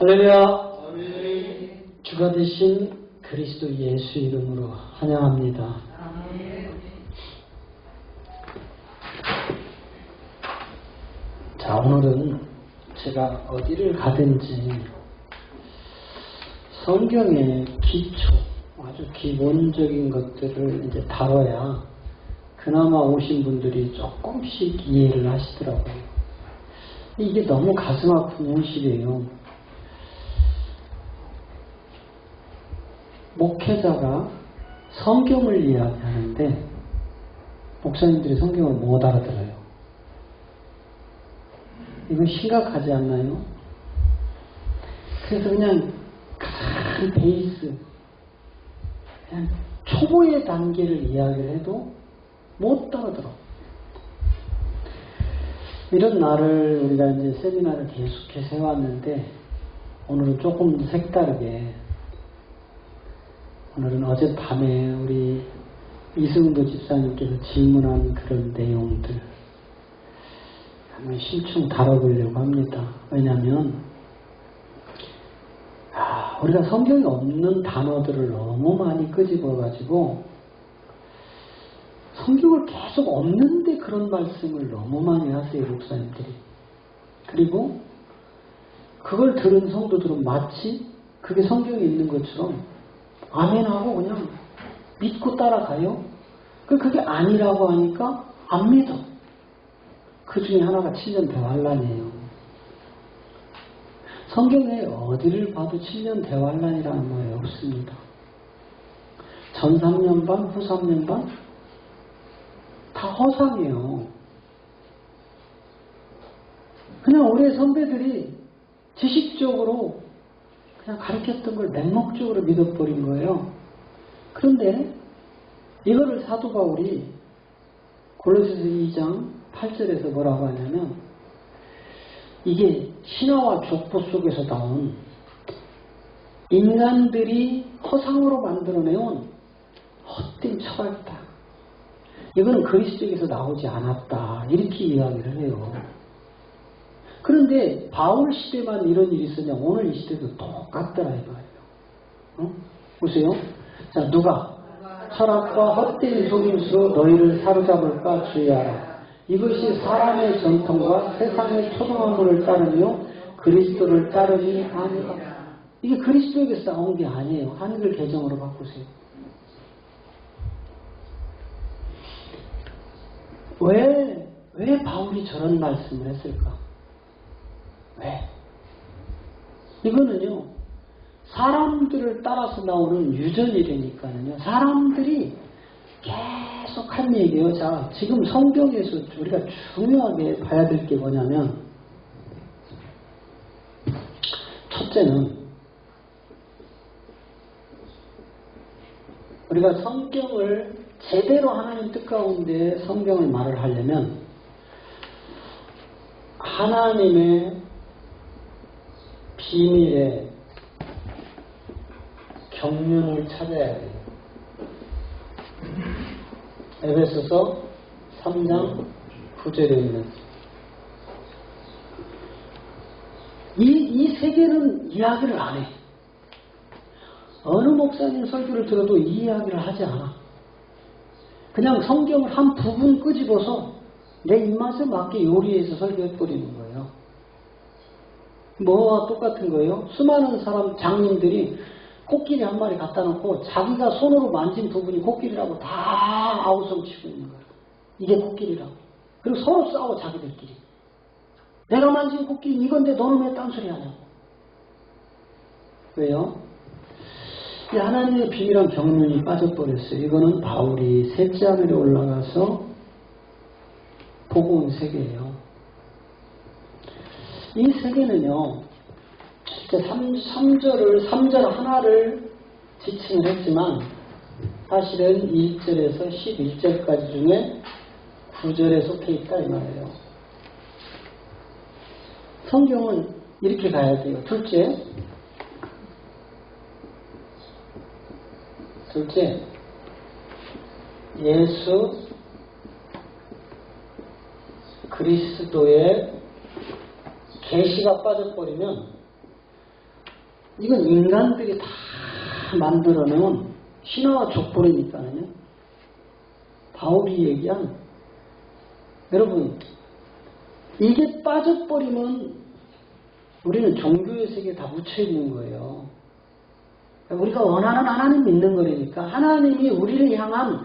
할렐루야. 주가 되신 그리스도 예수 이름으로 환영합니다. 자, 오늘은 제가 어디를 가든지 성경의 기초, 아주 기본적인 것들을 이제 다뤄야 그나마 오신 분들이 조금씩 이해를 하시더라고요. 이게 너무 가슴 아픈 현실이에요. 목회자가 성경을 이야기하는데 목사님들이 성경을 못 알아들어요. 이건 심각하지 않나요? 그래서 그냥 가장 베이스, 그냥 초보의 단계를 이야기를 해도 못 알아들어. 이런 날을 우리가 이제 세미나를 계속해서 해왔는데 오늘은 조금 색다르게, 오늘은 어젯밤에 우리 이승도 집사님께서 질문한 그런 내용들 한번 심층 다뤄보려고 합니다. 왜냐하면 우리가 성경에 없는 단어들을 너무 많이 끄집어가지고 성경을 계속 없는데 그런 말씀을 너무 많이 하세요, 목사님들이. 그리고 그걸 들은 성도들은 마치 그게 성경에 있는 것처럼 아멘하고 그냥 믿고 따라가요. 그게 아니라고 하니까 안 믿어. 그 중에 하나가 7년 대환란이에요. 성경에 어디를 봐도 7년 대환란이라는 말이 없습니다. 전 3년 반, 후 3년 반? 다 허상이에요. 그냥 우리의 선배들이 지식적으로 그냥 가르쳤던 걸 맹목적으로 믿어버린 거예요. 그런데 이거를 사도 바울이 골로새서 2장 8절에서 뭐라고 하냐면, 이게 신화와 족보 속에서 나온 인간들이 허상으로 만들어내온 헛된 철학이다. 이거는 그리스도에게서 나오지 않았다. 이렇게 이야기를 해요. 그런데 바울 시대만 이런 일이 있었냐? 오늘 이 시대도 똑같더라 이거예요. 보세요. 자, 누가 철학과 헛된 속임수로 너희를 사로잡을까 주의하라. 이것이 사람의 전통과 세상의 초등학문을 따르며 그리스도를 따르니 아니라. 이게 그리스도에게서 나온 게 아니에요. 한글 개정으로 바꾸세요. 왜 바울이 저런 말씀을 했을까? 왜? 이거는요, 사람들을 따라서 나오는 유전이라니까요. 사람들이 계속 한 얘기예요. 자, 지금 성경에서 우리가 중요하게 봐야 될 게 뭐냐면, 첫째는 우리가 성경을 제대로 하나님 뜻 가운데 성경을 말을 하려면 하나님의 비밀의 경륜을 찾아야 돼요. 에베소서 3장 9절에 있는 이 세계는 이야기를 안 해. 어느 목사님 설교를 들어도 이 이야기를 하지 않아. 그냥 성경을 한 부분 끄집어서 내 입맛에 맞게 요리해서 설교해버리는 거예요. 뭐와 똑같은 거예요? 수많은 사람, 장님들이 코끼리 한 마리 갖다 놓고 자기가 손으로 만진 부분이 코끼리라고 다 아우성 치고 있는 거예요. 이게 코끼리라고. 그리고 서로 싸워, 자기들끼리. 내가 만진 코끼리는 이건데 너는 왜 딴소리 하냐고. 왜요? 이 하나님의 비밀한 경륜이 빠져버렸어요. 이거는 바울이 셋째 하늘에 올라가서 보고 온 세계예요. 이 세계는요, 진짜 3절 하나를 지칭을 했지만 사실은 1절에서 11절까지 중에 9절에 속해 있다 이 말이에요. 성경은 이렇게 가야 돼요. 둘째, 예수 그리스도의 계시가 빠져버리면 이건 인간들이 다 만들어 놓은 신화와 족보라니까요. 바울이 얘기한, 여러분, 이게 빠져버리면 우리는 종교의 세계에 다 묻혀있는 거예요. 우리가 원하는 하나님 믿는 거라니까. 하나님이 우리를 향한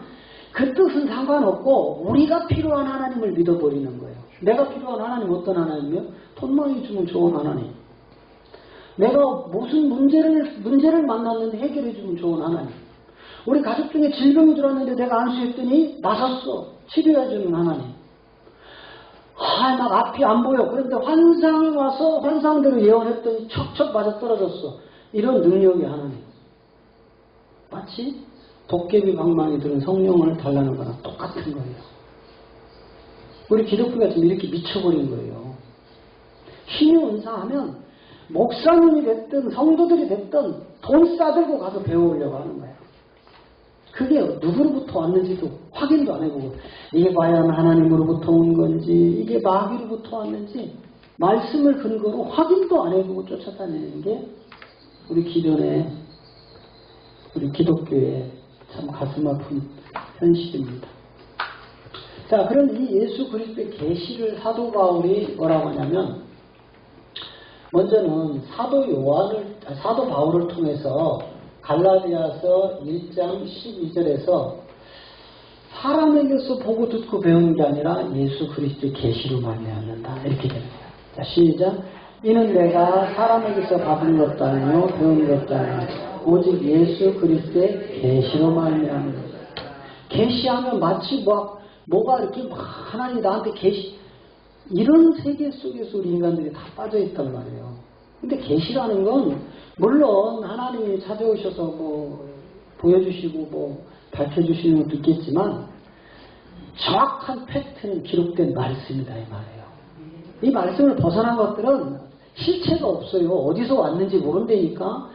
그 뜻은 상관없고 우리가 필요한 하나님을 믿어버리는 거예요. 내가 필요한 하나님 어떤 하나님이요? 돈 많이 주면 좋은 하나님. 내가 무슨 문제를 만났는데 해결해 주면 좋은 하나님. 우리 가족 중에 질병이 들어왔는데 내가 안수했더니 나섰어. 치료해 주는 하나님. 막 앞이 안 보여. 그런데 환상이 와서 환상대로 예언했더니 척척 맞아 떨어졌어. 이런 능력이 하나님. 마치 도깨비 방망이 들은 성령을 달라는 거랑 똑같은 거예요. 우리 기독교가 지금 이렇게 미쳐버린 거예요. 신의 은사하면 목사님이 됐든 성도들이 됐든 돈 싸들고 가서 배우려고 하는 거예요. 그게 누구로부터 왔는지도 확인도 안 해보고, 이게 과연 하나님으로부터 온 건지 이게 마귀로부터 왔는지 말씀을 근거로 확인도 안 해보고 쫓아다니는 게 우리 기존의 우리 기독교의 참 가슴 아픈 현실입니다. 자, 그럼 이 예수 그리스도의 계시를 사도 바울이 뭐라고 하냐면, 먼저는 사도 바울을 통해서 갈라디아서 1장 12절에서 사람에게서 보고 듣고 배우는 게 아니라 예수 그리스도의 계시로 말미암는다, 이렇게 되는 거예요. 자, 시작. 이는 내가 사람에게서 받은 것도 아니요 배운 것도 아니요 오직 예수 그리스도의 계시로 말미암는 거예요. 계시하면 마치 뭐가 이렇게 막 하나님이 나한테 계시, 이런 세계 속에서 우리 인간들이 다 빠져있단 말이에요. 근데 계시라는 건 물론 하나님이 찾아오셔서 보여주시고 밝혀주시는 것도 있겠지만 정확한 팩트는 기록된 말씀이다, 이 말이에요. 이 말씀을 벗어난 것들은 실체가 없어요. 어디서 왔는지 모른다니까.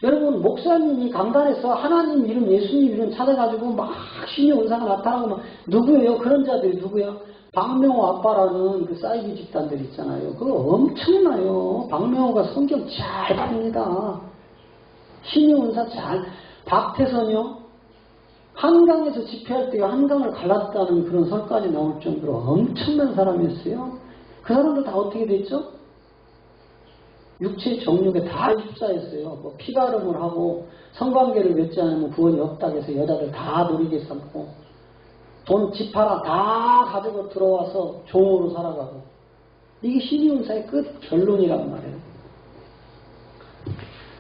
여러분, 목사님이 강단에서 하나님 이름, 예수님 이름 찾아가지고 막 신의 은사가 나타나고 막 누구예요? 그런 자들이 누구야? 박명호 아빠라는 그 사이비 집단들 있잖아요. 그거 엄청나요. 박명호가 성경 잘 봅니다. 신의 은사 잘. 박태선이요. 한강에서 집회할 때 한강을 갈랐다는 그런 설까지 나올 정도로 엄청난 사람이었어요. 그 사람들 다 어떻게 됐죠? 육체의 정욕에 다 휩싸였어요. 피가름을 하고 성관계를 맺지 않으면 구원이 없다고 해서 여자들 다 노리게 삼고 돈 집 하나 다 가지고 들어와서 종으로 살아가고, 이게 신의 은사의 끝 결론이란 말이에요.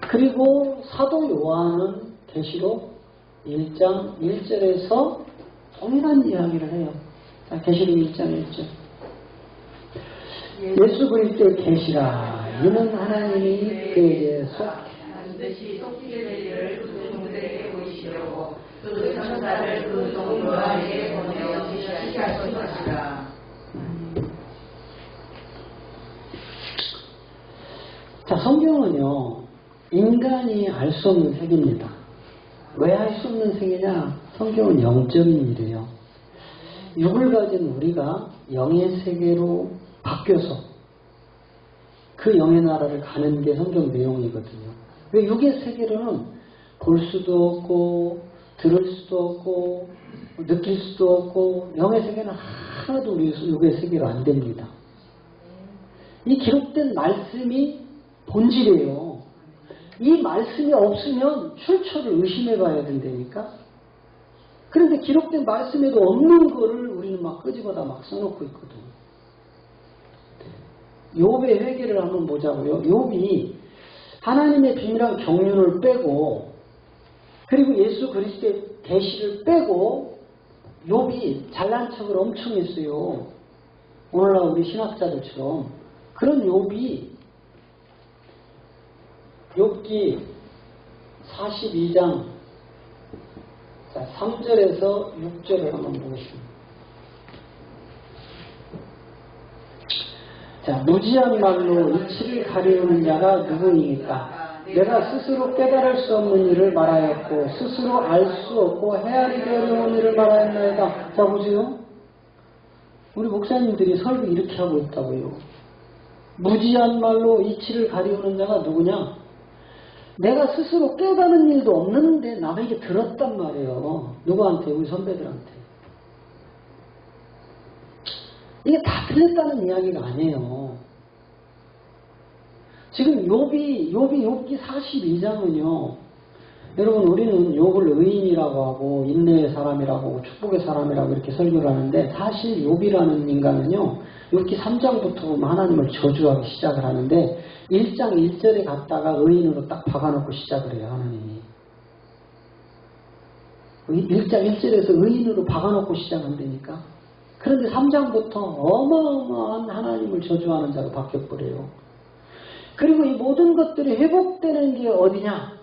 그리고 사도 요한은 계시록 1장 1절에서 동일한 이야기를 해요. 자, 계시록 1장 1절. 예수 그리스도의 계시라. 이는 하나님이 그에게 반드시 속히게 될 일을 그 종들에게 보이시려고 그 천사를 그 종들에게 보내어 계시하게 하신 것이라. 자, 성경은요, 인간이 알 수 없는 세계입니다. 왜 알 수 없는 세계냐? 성경은 영적인 일이에요. 육을 가진 우리가 영의 세계로 바뀌어서 그 영의 나라를 가는 게 성경 내용이거든요. 왜 육의 세계로는 볼 수도 없고 들을 수도 없고 느낄 수도 없고, 영의 세계는 하나도 우리 육의 세계로 안 됩니다. 이 기록된 말씀이 본질이에요. 이 말씀이 없으면 출처를 의심해 봐야 된다니까. 그런데 기록된 말씀에도 없는 거를 우리는 막 끄집어다 막 써놓고 있거든. 욥의 회개를 한번 보자고요. 욥이 하나님의 비밀한 경륜을 빼고, 그리고 예수 그리스도의 계시를 빼고 욥이 잘난 척을 엄청 했어요. 오늘날 우리 신학자들처럼. 그런 욥이 욥기 42장 3절에서 6절을 한번 보겠습니다. 자, 무지한 말로 이치를 가리우는 자가 누구이니까? 내가 스스로 깨달을 수 없는 일을 말하였고 스스로 알 수 없고 헤아리기 어려운 일을 말하였나이다. 자, 보세요. 우리 목사님들이 설교 이렇게 하고 있다고요. 무지한 말로 이치를 가리우는 자가 누구냐? 내가 스스로 깨닫는 일도 없는데 남에게 들었단 말이에요. 누구한테? 우리 선배들한테. 이게 다 틀렸다는 이야기가 아니에요. 지금 욥기 42장은요. 여러분 우리는 욥을 의인이라고 하고 인내의 사람이라고 하고 축복의 사람이라고 이렇게 설교를 하는데 사실 욥이라는 인간은요. 욥기 3장부터 보면 하나님을 저주하기 시작을 하는데 1장 1절에 갔다가 의인으로 딱 박아놓고 시작을 해요. 하나님이. 1장 1절에서 의인으로 박아놓고 시작한다니까. 그런데 3장부터 어마어마한 하나님을 저주하는 자로 바뀌어버려요. 그리고 이 모든 것들이 회복되는 게 어디냐?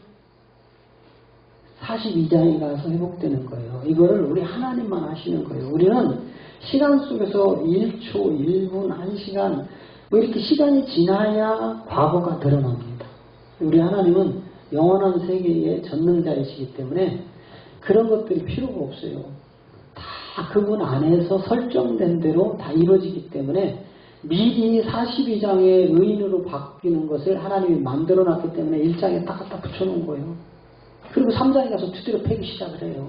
42장에 가서 회복되는 거예요. 이거를 우리 하나님만 하시는 거예요. 우리는 시간 속에서 1초, 1분, 1시간 뭐 이렇게 시간이 지나야 과거가 드러납니다. 우리 하나님은 영원한 세계의 전능자이시기 때문에 그런 것들이 필요가 없어요. 다 그분 안에서 설정된 대로 다 이루어지기 때문에 미리 42장의 의인으로 바뀌는 것을 하나님이 만들어놨기 때문에 1장에 딱 갖다 붙여놓은 거예요. 그리고 3장에 가서 두드려 패기 시작을 해요.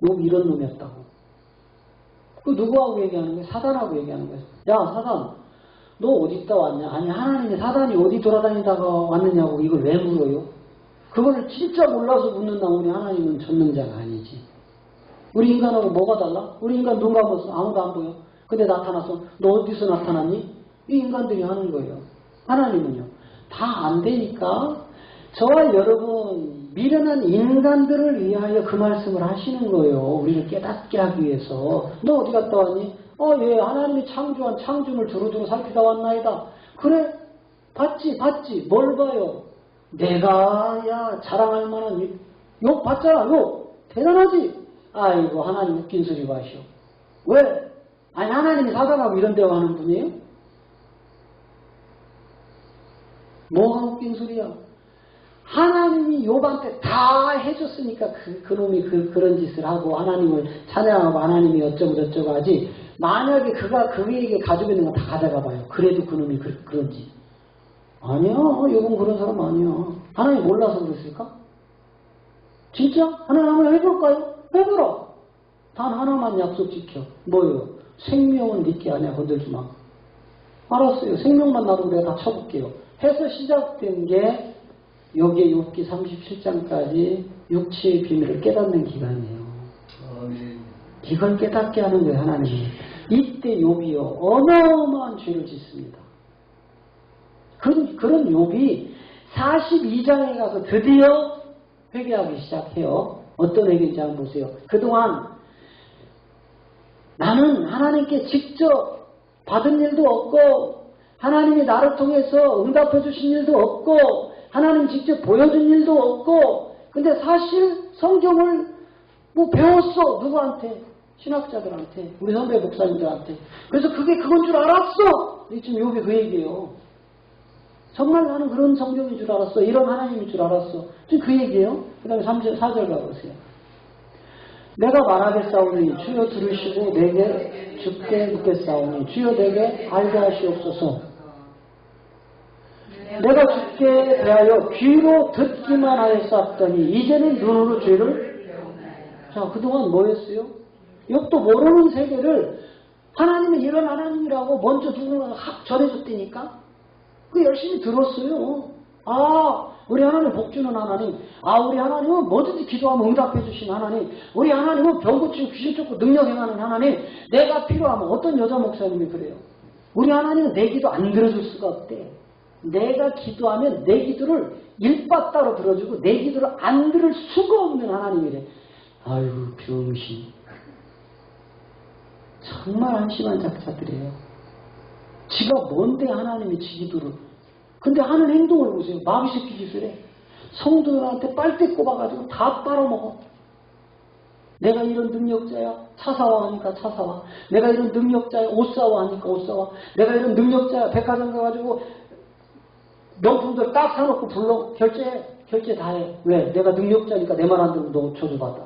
너 이런 놈이었다고. 그 누구하고 얘기하는 거예요? 사단하고 얘기하는 거예요. 야 사단 너 어디 있다 왔냐? 아니 하나님이 사단이 어디 돌아다니다가 왔느냐고 이걸 왜 물어요? 그거를 진짜 몰라서 묻는다. 우리 하나님은 전능자가 아니지. 우리 인간하고 뭐가 달라? 우리 인간 눈 감았어. 아무도 안 보여. 근데 나타나서 너 어디서 나타났니? 이 인간들이 하는 거예요. 하나님은요. 다 안 되니까 저와 여러분 미련한 인간들을 위하여 그 말씀을 하시는 거예요. 우리를 깨닫게 하기 위해서. 너 어디 갔다 왔니? 예, 하나님이 창조한 창조를 두루두루 살피다 왔나이다. 그래? 봤지? 뭘 봐요? 내가 자랑할 만한 욕 봤잖아. 욕 대단하지? 아이고 하나님 웃긴 소리 마시오. 왜? 아니 하나님이 사단하고 이런 데와 하는 분이에요? 뭐가 웃긴 소리야? 하나님이 욥한테 다 해줬으니까 그놈이 그런 짓을 하고 하나님을 찬양하고 하나님이 어쩌고 저쩌고 하지. 만약에 그가 그에게 가지고 있는 거 다 가져가 봐요. 그래도 그놈이 그런지. 아니야. 욥은 그런 사람 아니야. 하나님 몰라서 그랬을까? 진짜? 하나님 한번 해볼까요? 해보라. 단 하나만 약속 지켜. 뭐요? 생명은 니께 아니야. 건들지 마. 알았어요. 생명만 나도 내가 다 쳐볼게요. 해서 시작된 게 여기에 욥기 37장까지 육체의 비밀을 깨닫는 기간이에요. 이걸 깨닫게 하는 거예요. 하나님이. 이때 욥이요. 어마어마한 죄를 짓습니다. 그런 욥이 42장에 가서 드디어 회개하기 시작해요. 어떤 회개인지 한번 보세요. 그동안 나는 하나님께 직접 받은 일도 없고 하나님이 나를 통해서 응답해 주신 일도 없고 하나님 직접 보여준 일도 없고 근데 사실 성경을 뭐 배웠어. 누구한테? 신학자들한테. 우리 선배 목사님들한테. 그래서 그게 그건 줄 알았어. 지금 욥이 그 얘기예요. 정말 나는 그런 성경인 줄 알았어. 이런 하나님인 줄 알았어. 지금 그 얘기예요. 그 다음에 4절 가보세요. 내가 말하겠사오니 주여 들으시고 내게 죽게 묻겠사오니 주여 내게 알게 하시옵소서. 내가 죽게 대하여 귀로 듣기만 하였었더니 이제는 눈으로 죄를. 자, 그동안 뭐 했어요? 욥도 모르는 세계를 하나님이 이런 하나님이라고 먼저 누군가가 전해줬다니까. 그 열심히 들었어요. 아, 우리 하나님 복주는 하나님. 아, 우리 하나님은 뭐든지 기도하면 응답해 주신 하나님. 우리 하나님은 병 고치고 귀신 쫓고 능력 행하는 하나님. 내가 필요하면 어떤 여자 목사님이 그래요. 우리 하나님은 내 기도 안 들어줄 수가 없대. 내가 기도하면 내 기도를 일바따로 들어주고 내 기도를 안 들을 수가 없는 하나님이래. 아유 병신. 정말 한심한 작자들이에요. 지가 뭔데 하나님이 지 기도를. 근데 하는 행동을 보세요. 마귀새끼 짓을 해. 성도들한테 빨대 꼽아가지고 다 빨아먹어. 내가 이런 능력자야. 차 사와 하니까 차 사와. 내가 이런 능력자야. 옷 사와 하니까 옷 사와. 내가 이런 능력자야. 백화점 가가지고 명품들 딱 사놓고 불러. 결제 다 해. 왜? 내가 능력자니까 내 말 안 들으면 너 저주받아.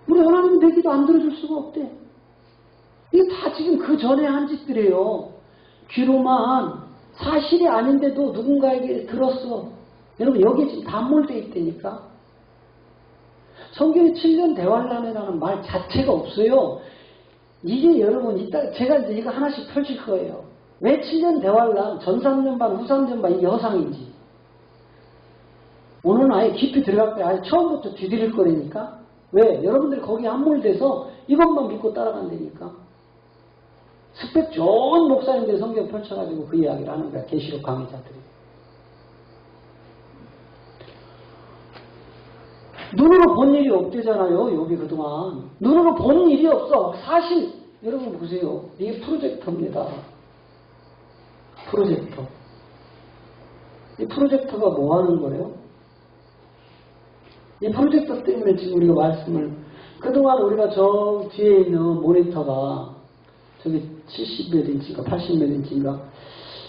우리 하나님은 내 기도 안 들어줄 수가 없대. 이게 다 지금 그 전에 한 짓들이에요. 귀로만 사실이 아닌데도 누군가에게 들었어. 여러분 여기 지금 단몰되어 있다니까. 성경에 7년 대환란이라는 말 자체가 없어요. 이게 여러분 이따 제가 이제 이거 하나씩 펼칠 거예요. 왜 7년 대환란, 전 3년반, 후 3년반 이게 허상인지. 오늘은 아예 깊이 들어갈 때 아예 처음부터 뒤들일 거라니까. 왜? 여러분들이 거기에 함몰돼서 이것만 믿고 따라간다니까. 스펙 좋은 목사님들이 성경 펼쳐가지고 그 이야기를 하는 거야. 계시록 강의자들이. 눈으로 본 일이 없대잖아요. 여기 그동안. 눈으로 본 일이 없어. 사실 여러분 보세요. 이게 프로젝터입니다. 프로젝터. 이 프로젝터가 뭐 하는 거예요? 이 프로젝터 때문에 지금 우리가 말씀을 그동안 우리가 저 뒤에 있는 모니터가 저기 70몇 인치인가 80몇 인치인가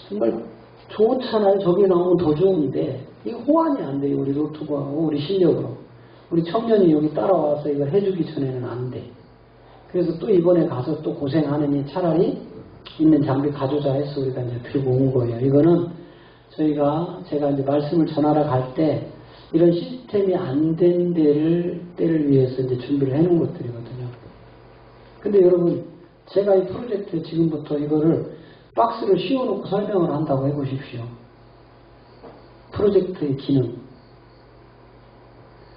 정말 좋잖아요. 저기 나오면 더 좋은데 이게 호환이 안 돼요. 우리 노트북하고 우리 실력으로. 우리 청년이 여기 따라와서 이걸 해주기 전에는 안 돼. 그래서 또 이번에 가서 또 고생하느니 차라리 있는 장비 가져자 해서 우리가 이제 들고 온 거예요. 이거는 제가 이제 말씀을 전하러 갈 때 이런 시스템이 안 된 때를 위해서 이제 준비를 해 놓은 것들이거든요. 근데 여러분, 제가 이 프로젝트에 지금부터 이거를 박스를 씌워놓고 설명을 한다고 해보십시오. 프로젝트의 기능.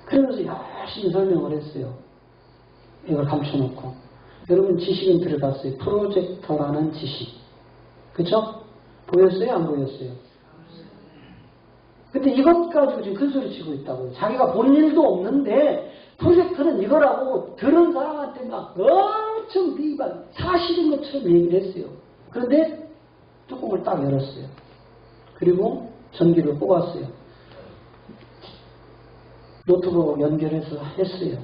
그러면서 열심히 설명을 했어요. 이걸 감춰놓고. 여러분 지식은 들어갔어요. 프로젝터라는 지식. 그쵸? 보였어요? 안 보였어요? 근데 이것 가지고 지금 큰 소리 치고 있다고요. 자기가 본 일도 없는데 프로젝터는 이거라고 들은 사람한테 막 엄청 비반 사실인 것처럼 얘기를 했어요. 그런데 뚜껑을 딱 열었어요. 그리고 전기를 뽑았어요. 노트북 연결해서 했어요.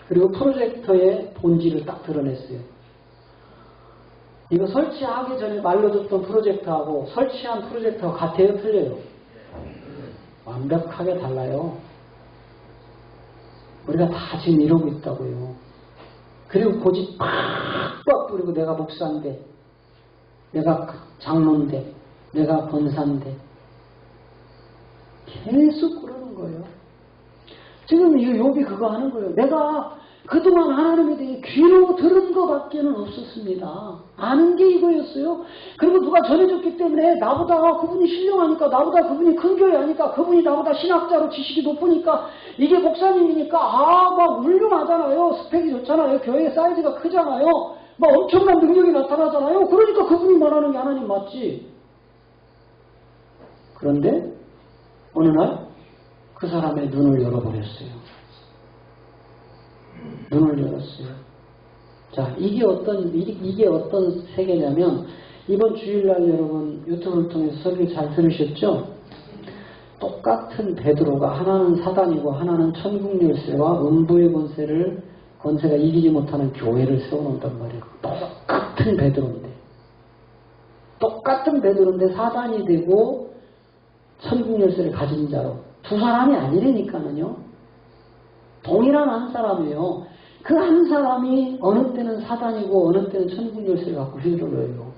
그리고 프로젝터의 본질을 딱 드러냈어요. 이거 설치하기 전에 말로 듣던 프로젝터하고 설치한 프로젝터가 같아요? 틀려요? 완벽하게 달라요. 우리가 다 지금 이러고 있다고요. 그리고 고집 팍팍 부리고 내가 목사인데, 내가 장로인데, 내가 권사인데 계속 그러는 거예요. 지금 이 욥이 그거 하는 거예요. 내가 그동안 하나님에 대해 귀로 들은 것밖에는 없었습니다. 아는 게 이거였어요. 그리고 누가 전해줬기 때문에 나보다 그분이 신령하니까, 나보다 그분이 큰 교회 하니까, 그분이 나보다 신학자로 지식이 높으니까, 이게 목사님이니까 막 훌륭하잖아요. 스펙이 좋잖아요. 교회 사이즈가 크잖아요. 막 엄청난 능력이 나타나잖아요. 그러니까 그분이 말하는 게 하나님 맞지. 그런데 어느 날 그 사람의 눈을 열어버렸어요. 눈을 열었어요. 자, 이게 어떤 세계냐면, 이번 주일날 여러분 유튜브를 통해서 설교 잘 들으셨죠? 똑같은 베드로가 하나는 사단이고 하나는 천국 열쇠와 음부의 권세가 이기지 못하는 교회를 세워놓는단 말이에요. 똑같은 베드로인데 사단이 되고 천국 열쇠를 가진 자로 두 사람이 아니라니까는요. 동일한 한 사람이에요. 그 한 사람이 어느 때는 사단이고 어느 때는 천국 열쇠를 갖고 휘둘러요.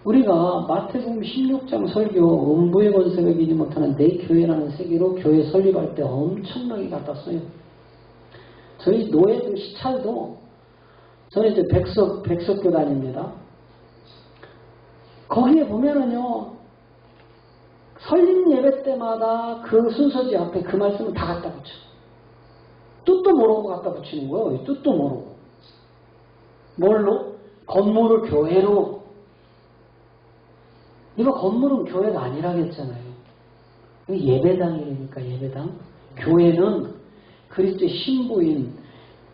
우리가 마태복음 16장 설교 음부의 권세가 이기지 못하는 내 교회라는 세계로 교회 설립할 때 엄청나게 갖다 써요. 저희 노예도 시찰도 저는 이제 백석교단입니다. 거기에 보면은요, 설립 예배 때마다 그 순서지 앞에 그 말씀을 다 갖다 붙여. 뜻도 모르고 갖다 붙이는 거예요. 뜻도 모르고. 뭘로? 건물을 교회로. 이거 건물은 교회가 아니라겠잖아요. 예배당이라니까, 예배당. 교회는 그리스도의 신부인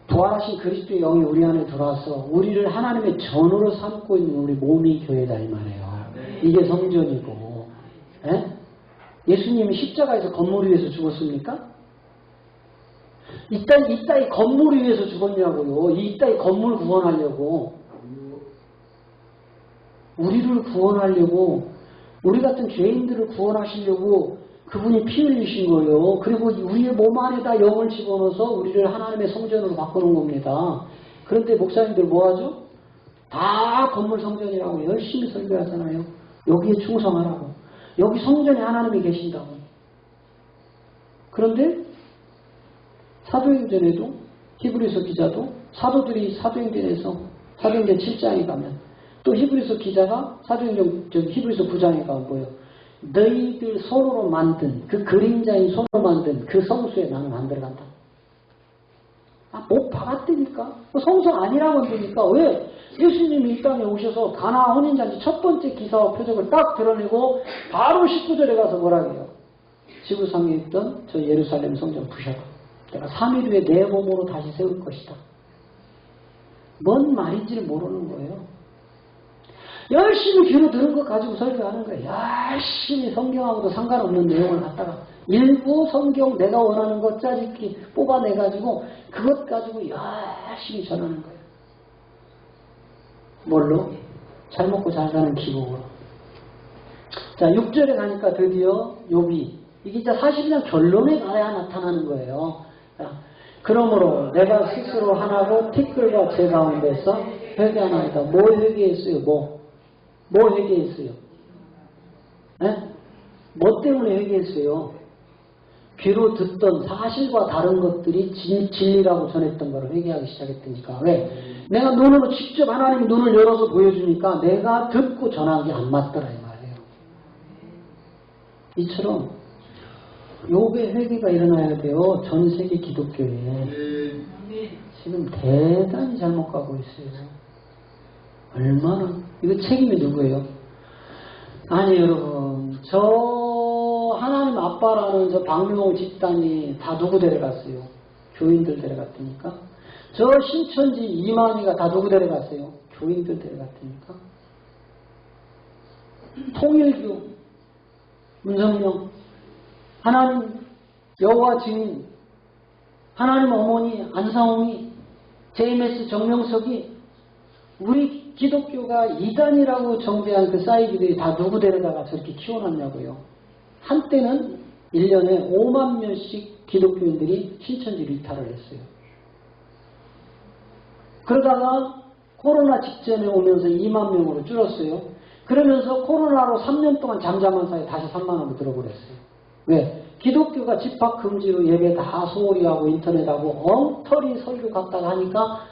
부활하신 그리스도의 영이 우리 안에 들어와서 우리를 하나님의 전으로 삼고 있는 우리 몸이 교회다 이 말이에요. 이게 성전이고. 예? 예수님이 십자가에서 건물 위에서 죽었습니까? 이따위 건물 위에서 죽었냐고요. 이따위 건물 구원하려고. 우리를 구원하려고, 우리 같은 죄인들을 구원하시려고 그분이 피 흘리신 거예요. 그리고 우리의 몸 안에다 영을 집어넣어서 우리를 하나님의 성전으로 바꾸는 겁니다. 그런데 목사님들 뭐 하죠? 다 건물 성전이라고 열심히 설교하잖아요. 여기에 충성하라고. 여기 성전에 하나님이 계신다고. 그런데 사도행전에도 히브리서 기자도 사도들이 사도행전에서 사도행전 7장에 가면 또 히브리서 기자가 사도행전 히브리서 9장에 가면 뭐예요? 너희들 손으로 만든 그 그림자인 손으로 만든 그 성소에 나는 안 들어간다. 못 박았다니까. 성소 아니라고 한다니까. 왜? 예수님이 이 땅에 오셔서 가나 혼인잔치 첫 번째 기사와 표적을 딱 드러내고 바로 19절에 가서 뭐라 해요? 지구상에 있던 저 예루살렘 성전 부셔라. 내가 3일 후에 내 몸으로 다시 세울 것이다. 뭔 말인지를 모르는 거예요. 열심히 귀로 들은 것 가지고 설교하는 거예요. 열심히 성경하고도 상관없는 내용을 갖다가 일부 성경 내가 원하는 것 짜집기 뽑아내가지고 그것 가지고 열심히 전하는 거예요. 뭘로? 잘 먹고 잘 사는 기복으로. 자, 6절에 가니까 드디어 욥이 이게 진짜 사실상 결론에 가야 나타나는 거예요. 자, 그러므로 내가 스스로 하나고 티끌과 제 가운데서 회개하나이다. 뭐 회개했어요? 뭐 회개했어요? 네? 뭐 때문에 회개했어요? 귀로 듣던 사실과 다른 것들이 진리라고 전했던 거를 회개하기 시작했다니까. 왜? 내가 눈으로 직접 하나님이 눈을 열어서 보여주니까 내가 듣고 전한 게 안 맞더라 이 말이에요. 이처럼 욥의 회개가 일어나야 돼요. 전 세계 기독교에. 지금 대단히 잘못 가고 있어요. 얼마나. 이거 책임이 누구예요? 아니 여러분, 저 하나님 아빠라는 저 박명호 집단이 다 누구 데려갔어요? 교인들 데려갔다니까. 저 신천지 이만희가 다 누구 데려갔어요? 교인들 데려갔다니까. 통일교 문성명, 하나님 여호와 증인, 하나님 어머니 안상홍이, JMS 정명석이, 우리 기독교가 이단이라고 정죄한 그 사이비들이 다 누구 데려다가 저렇게 키워놨냐고요. 한때는 1년에 5만 명씩 기독교인들이 신천지를 이탈을 했어요. 그러다가 코로나 직전에 오면서 2만 명으로 줄었어요. 그러면서 코로나로 3년 동안 잠잠한 사이에 다시 3만으로 들어버렸어요. 왜? 기독교가 집합금지로 예배 다 소홀히 하고 인터넷하고 엉터리 설교 갖다가 하니까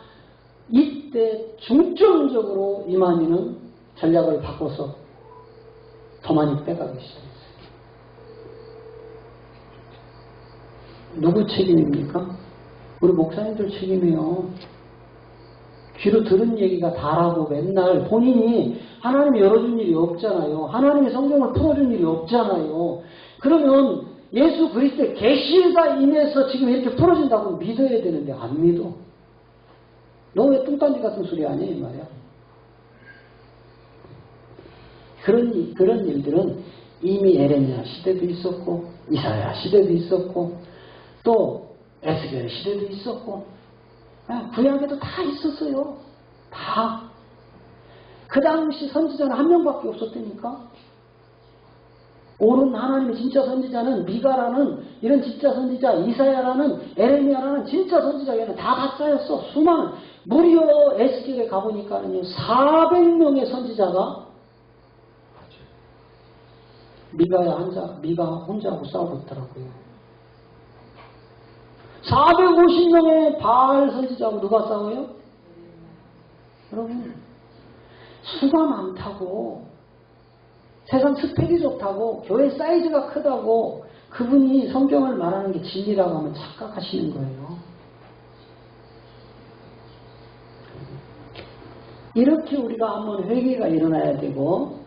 이때 중점적으로 이만희는 전략을 바꿔서 더 많이 빼가기 시작했어요. 누구 책임입니까? 우리 목사님들 책임이에요. 귀로 들은 얘기가 다라고 맨날 본인이 하나님이 열어준 일이 없잖아요. 하나님이 성경을 풀어준 일이 없잖아요. 그러면 예수 그리스도의 계시가 임해서 지금 이렇게 풀어진다고 믿어야 되는데 안 믿어. 너 왜 뚱딴지 같은 소리 하니? 이 말이야. 그런 일들은 이미 에레미야 시대도 있었고, 이사야 시대도 있었고, 또 에스겔 시대도 있었고, 구약에도 다 있었어요. 다. 그 당시 선지자는 한 명밖에 없었다니까. 옳은 하나님의 진짜 선지자는 미가라는 이런 진짜 선지자, 이사야라는 에레미야라는 진짜 선지자에는 다 가짜였어. 수많은. 무려 에스겔에 가보니까는요 400명의 선지자가 미가 혼자하고 싸우고 있더라고요. 450명의 바알 선지자하고 누가 싸워요? 여러분, 수가 많다고, 세상 스펙이 좋다고, 교회 사이즈가 크다고 그분이 성경을 말하는 게 진리라고 하면 착각하시는 거예요. 이렇게 우리가 한번 회개가 일어나야 되고,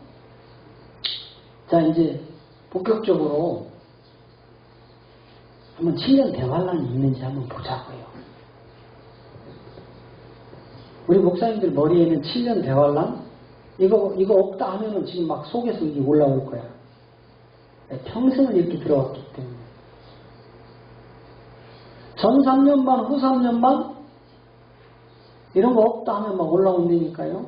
자 이제 본격적으로 한번 7년 대환란이 있는지 한번 보자고요. 우리 목사님들 머리에는 7년 대환란? 이거 없다 하면은 지금 막 속에서 이게 올라올 거야. 평생을 이렇게 들어왔기 때문에. 전 3년 반, 후 3년 반? 이런 거 없다 하면 막 올라온다니까요.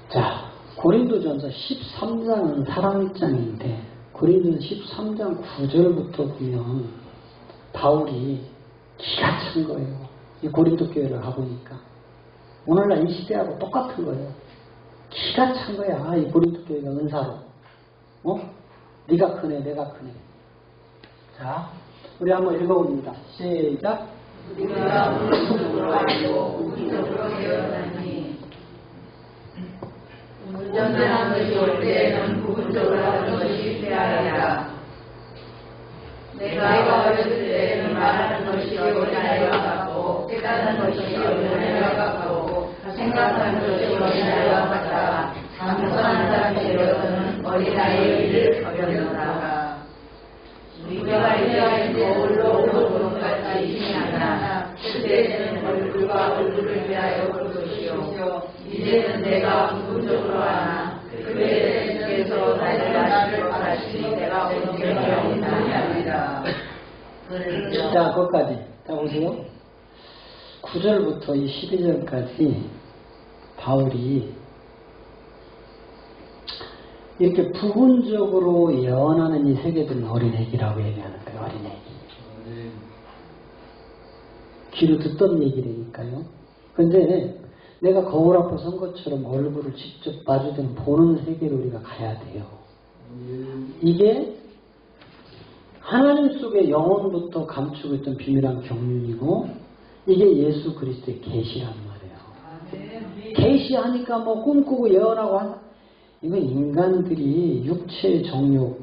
자, 고린도전서 13장은 사랑의 장인데 고린도전서 13장 9절부터 보면 바울이 기가 찬 거예요. 이 고린도 교회를 가보니까. 오늘날 이 시대하고 똑같은 거예요. 기가 찬 거야. 이 고린도 교회가 은사로. 네가 크네, 내가 크네. 자, 우리 한번 읽어봅니다. 시작. 우리가 물질적으로 알고 물질적으로 되었나니 온전한 것이 올 때는 부분적으로 하는 것이 빼앗이라. 내가 어렸을 때는 말하는 것이 어린아이와 같고 깨닫는 것이 어린아이와 같고 생각하는 것이 어린아이와 같다. 장성한 사람이 되어서는 어린아이의 일을 버렸노라. 우리가 이제 거울로 옷을 보는 같이 신하나 그때는 얼굴과 얼굴을 위하여 볼 것이요 이제는 내가 부분적으로 하나 그의 주께서 나를 바라시니 내가 언제나 없나니라. 자, 거기까지. 자, 보세요. 9절부터 이 12절까지 바울이 이렇게 부분적으로 예언하는 이 세계들은 어린애기라고 얘기하는 거예요. 어린애기. 귀로 듣던 얘기라니까요. 근데 내가 거울 앞에 선 것처럼 얼굴을 직접 마주대는 보는 세계로 우리가 가야 돼요. 이게 하나님 속에 영혼부터 감추고 있던 비밀한 경륜이고 이게 예수 그리스도의 계시란 말이에요. 계시하니까 뭐 꿈꾸고 예언하고 한다. 이건 인간들이 육체의 정욕,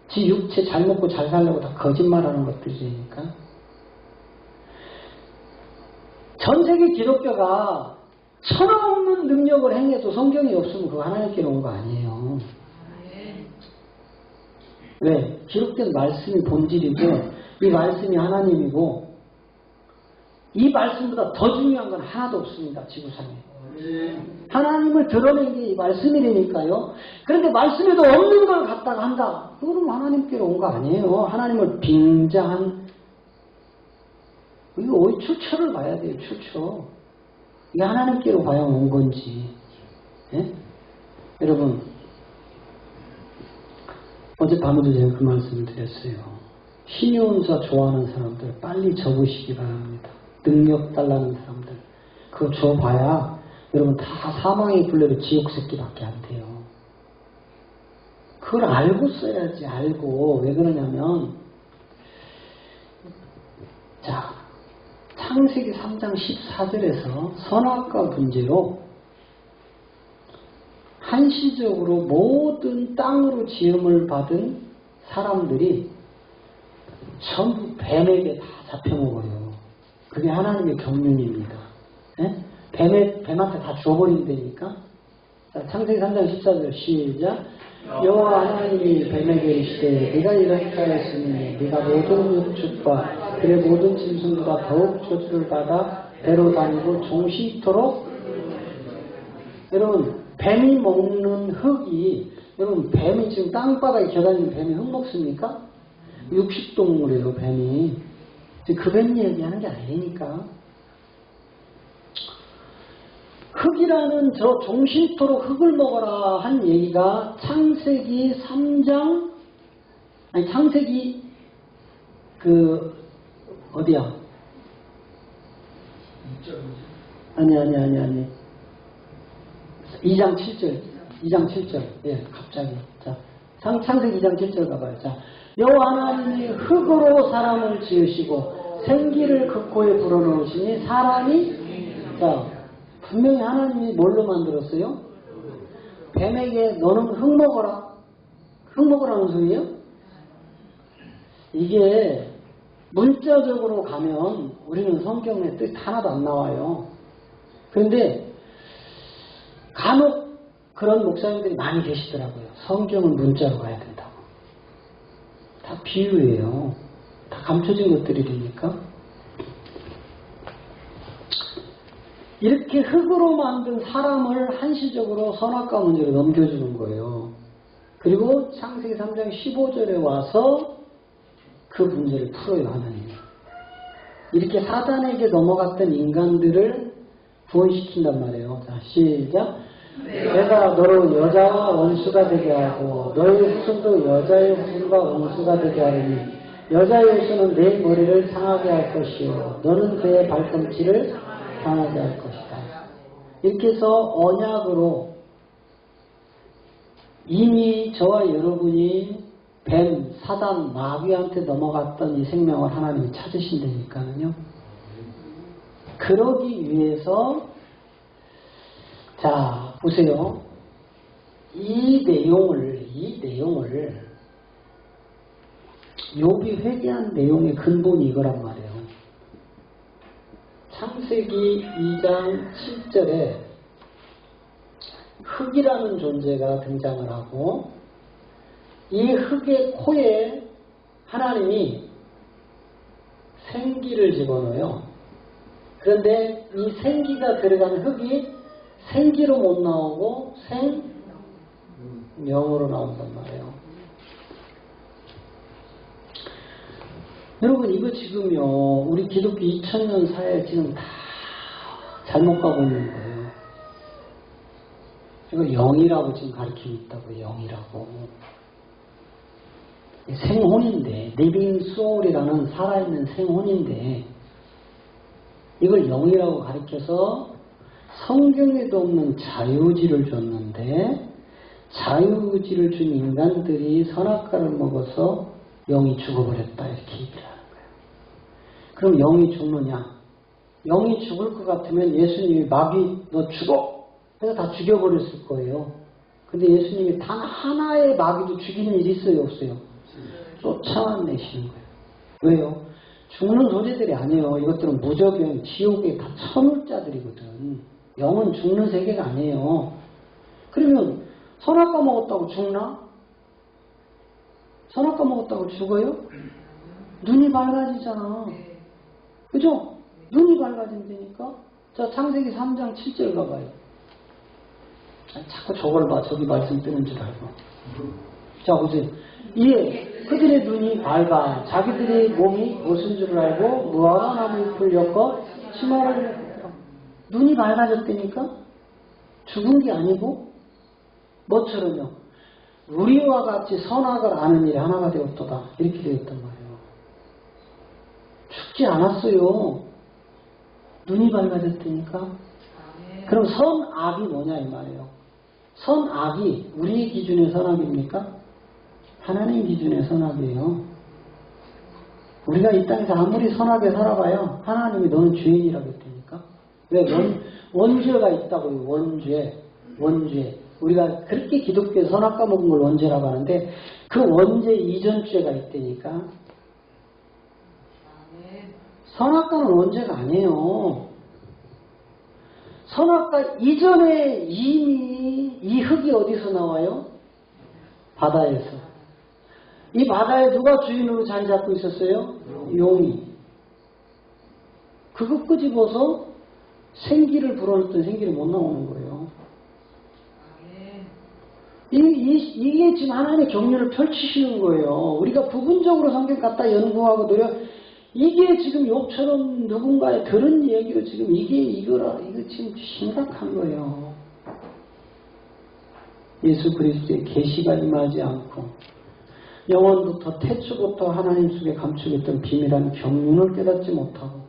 지 육체 잘 먹고 잘 살려고 다 거짓말하는 것들이니까. 전 세계 기독교가 천없는 능력을 행해도 성경이 없으면 그거 하나님께로 온 거 아니에요. 왜? 기록된 말씀이 본질이고 이 말씀이 하나님이고 이 말씀보다 더 중요한 건 하나도 없습니다. 지구상에. 하나님을 드러낸 게 이 말씀이라니까요. 그런데 말씀에도 없는 걸 갖다가 한다. 그거는 하나님께로 온 거 아니에요. 하나님을 빙자한 이거 오히 출처를 봐야 돼요. 출처. 이게 하나님께로 과연 온 건지. 예? 여러분 어젯밤에도 제가 그 말씀을 드렸어요. 신유은사 좋아하는 사람들 빨리 접으시기 바랍니다. 능력 달라는 사람들 그거 줘봐야 여러분 다 사망의 굴레로 지옥 새끼밖에 안 돼요. 그걸 알고 써야지. 알고. 왜 그러냐면 자 창세기 3장 14절에서 선악과 문제로 한시적으로 모든 땅으로 지음을 받은 사람들이 전부 뱀에게 다 잡혀먹어요. 그게 하나님의 경륜입니다. 예? 뱀한테 다 줘버린다니까. 자, 창세기 3장 14절 시작. 여호와 하나님이 뱀에게 이르시되 네가 이렇게 하였으니 네가 모든 육축과 그의 모든 짐승보다 더욱 저주를 받아 배로 다니고 종시토록. 여러분 뱀이 먹는 흙이 여러분 뱀이 지금 땅바닥에 기어다니는 뱀이 흙 먹습니까? 육식동물이에요. 뱀이. 그 뱀 얘기하는 게 아니니까. 흙이라는 저 종신토록 흙을 먹어라 한 얘기가 창세기 3장 아니 창세기 어디야? 아니 2장 7절 예 갑자기 자 창세기 2장 7절 가봐요. 자 여호와 하나님이 흙으로 사람을 지으시고 생기를 그 코에 불어넣으시니 사람이 자 분명히 하나님이 뭘로 만들었어요? 뱀에게 너는 흙 먹어라. 흙 먹으라는 소리예요? 이게 문자적으로 가면 우리는 성경의 뜻 하나도 안 나와요. 그런데 간혹 그런 목사님들이 많이 계시더라고요. 성경은 문자로 가야 된다고. 다 비유예요. 다 감춰진 것들이니까. 이렇게 흙으로 만든 사람을 한시적으로 선악과 문제로 넘겨주는 거예요. 그리고 창세기 3장 15절에 와서 그 문제를 풀어요. 하나님. 이렇게 사단에게 넘어갔던 인간들을 구원시킨단 말이에요. 자, 시작. 내가 너로 여자와 원수가 되게 하고 너의 후손도 여자의 후손과 원수가 되게 하리니 여자 예수는 내 머리를 상하게 할 것이요 너는 그의 발꿈치를 상하게 할 것이다. 이렇게 해서 언약으로 이미 저와 여러분이 뱀, 사단, 마귀한테 넘어갔던 이 생명을 하나님이 찾으신다니까요. 그러기 위해서 자 보세요. 이 내용을 욥이 회개한 내용의 근본이 이거란 말이에요. 창세기 2장 7절에 흙이라는 존재가 등장을 하고 이 흙의 코에 하나님이 생기를 집어넣어요. 그런데 이 생기가 들어간 흙이 생기로 못 나오고 생명으로 나온단 말이에요. 여러분 이거 지금요 우리 기독교 2000년 사회 지금 다 잘못 가고 있는 거예요. 이거 영이라고 지금 가르치고 있다고. 영이라고 생혼인데 리빙 소울이라는 살아있는 생혼인데 이걸 영이라고 가르쳐서 성경에도 없는 자유의지를 줬는데 자유의지를 준 인간들이 선악과를 먹어서 영이 죽어버렸다 이렇게 얘기를 하는 거예요. 그럼 영이 죽느냐? 영이 죽을 것 같으면 예수님이 마귀 너 죽어! 해서 다 죽여버렸을 거예요. 근데 예수님이 단 하나의 마귀도 죽이는 일이 있어요 없어요? 쫓아내시는 거예요. 왜요? 죽는 존재들이 아니에요. 이것들은 무저병, 지옥에 다 쳐놓을 자들이거든. 영은 죽는 세계가 아니에요. 그러면 선악과 먹었다고 죽나? 선악과 먹었다고 죽어요? 눈이 밝아지잖아. 그죠? 눈이 밝아진다니까? 자, 창세기 3장 7절 가봐요. 자꾸 저걸 봐. 저기 말씀 뜨는 줄 알고. 자, 보세요. 이에 그들의 눈이 밝아 자기들의 몸이 무슨 줄을 알고 무화과 나무 잎을 엮어 치마를 눈이 밝아졌다니까? 죽은 게 아니고 뭐처럼요? 우리와 같이 선악을 아는 일이 하나가 되었도다. 이렇게 되었단 말이에요. 죽지 않았어요. 눈이 밝아졌다니까? 그럼 선악이 뭐냐 이 말이에요. 선악이 우리 기준의 선악입니까? 하나님 기준의 선악이에요. 우리가 이 땅에서 아무리 선하게 살아봐야 하나님이 너는 죄인이라고 했다니까? 왜? 원죄가 있다고요. 원죄. 우리가 그렇게 기독교에 선악과 먹은 걸 원죄라고 하는데 그 원죄 이전 죄가 있다니까? 선악과는 원죄가 아니에요. 선악과 이전에 이미 이 흙이 어디서 나와요? 바다에서. 이 바다에 누가 주인으로 자리 잡고 있었어요? 용이. 그거 끄집어서 생기를 불어넣었던 생기를 못 나오는 거예요. 이게 지금 하나님의 경륜을 펼치시는 거예요. 우리가 부분적으로 성경 갖다 연구하고 이게 지금 욥처럼 누군가의 들은 얘기로 지금 이거 지금 심각한 거예요. 예수 그리스도의 계시가 임하지 않고 영원부터 태초부터 하나님 속에 감추겠던 비밀한 경륜을 깨닫지 못하고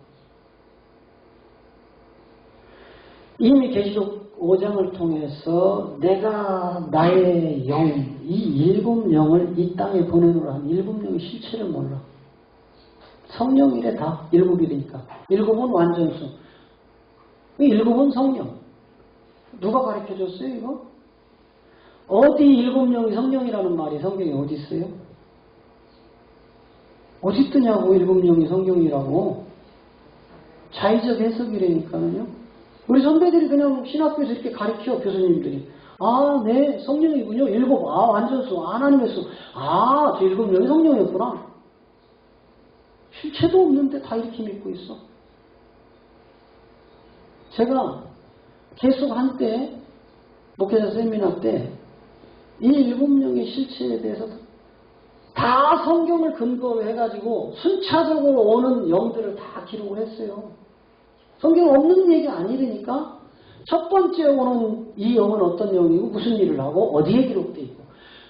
이미 계시록 5장을 통해서 내가 나의 영, 이 7영을 이 땅에 보내노라 한 7영의 실체를 몰라. 성령이래 다. 7이니까. 7은 완전수. 7은 성령. 누가 가르쳐줬어요 이거? 어디 7영이 성령이라는 말이 성경에 어디 있어요? 어디 뜨냐고 7영이 성경이라고. 자의적 해석이라니까요. 우리 선배들이 그냥 신학교에서 이렇게 가르쳐 교수님들이. 아, 네, 성령이군요. 7. 아, 완전수. 하나님의 수. 아, 저 7명이 성령이었구나. 실체도 없는데 다 이렇게 믿고 있어. 제가 계속 한때 목회자 세미나 때 이 7명의 실체에 대해서 다 성경을 근거로 해가지고 순차적으로 오는 영들을 다 기록을 했어요. 성경 없는 얘기 아니라니까. 첫 번째 오는 이 영은 어떤 영이고 무슨 일을 하고 어디에 기록되어 있고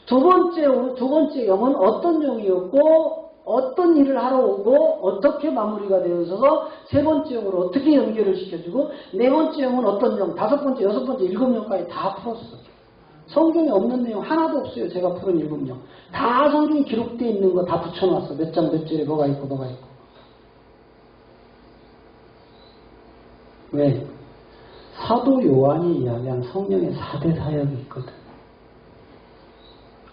두 번째 영은 어떤 영이었고 어떤 일을 하러 오고 어떻게 마무리가 되어서 세 번째 영으로 어떻게 연결을 시켜주고 네 번째 영은 어떤 영, 다섯 번째, 여섯 번째, 일곱 영까지 다 풀었어. 성경에 없는 내용 하나도 없어요. 제가 푸른 일곱 영. 다 성경에 기록되어 있는 거 다 붙여놨어. 몇 장 몇 절에 뭐가 있고 뭐가 있고. 왜? 사도 요한이 이야기한 성령의 4대 사역이 있거든.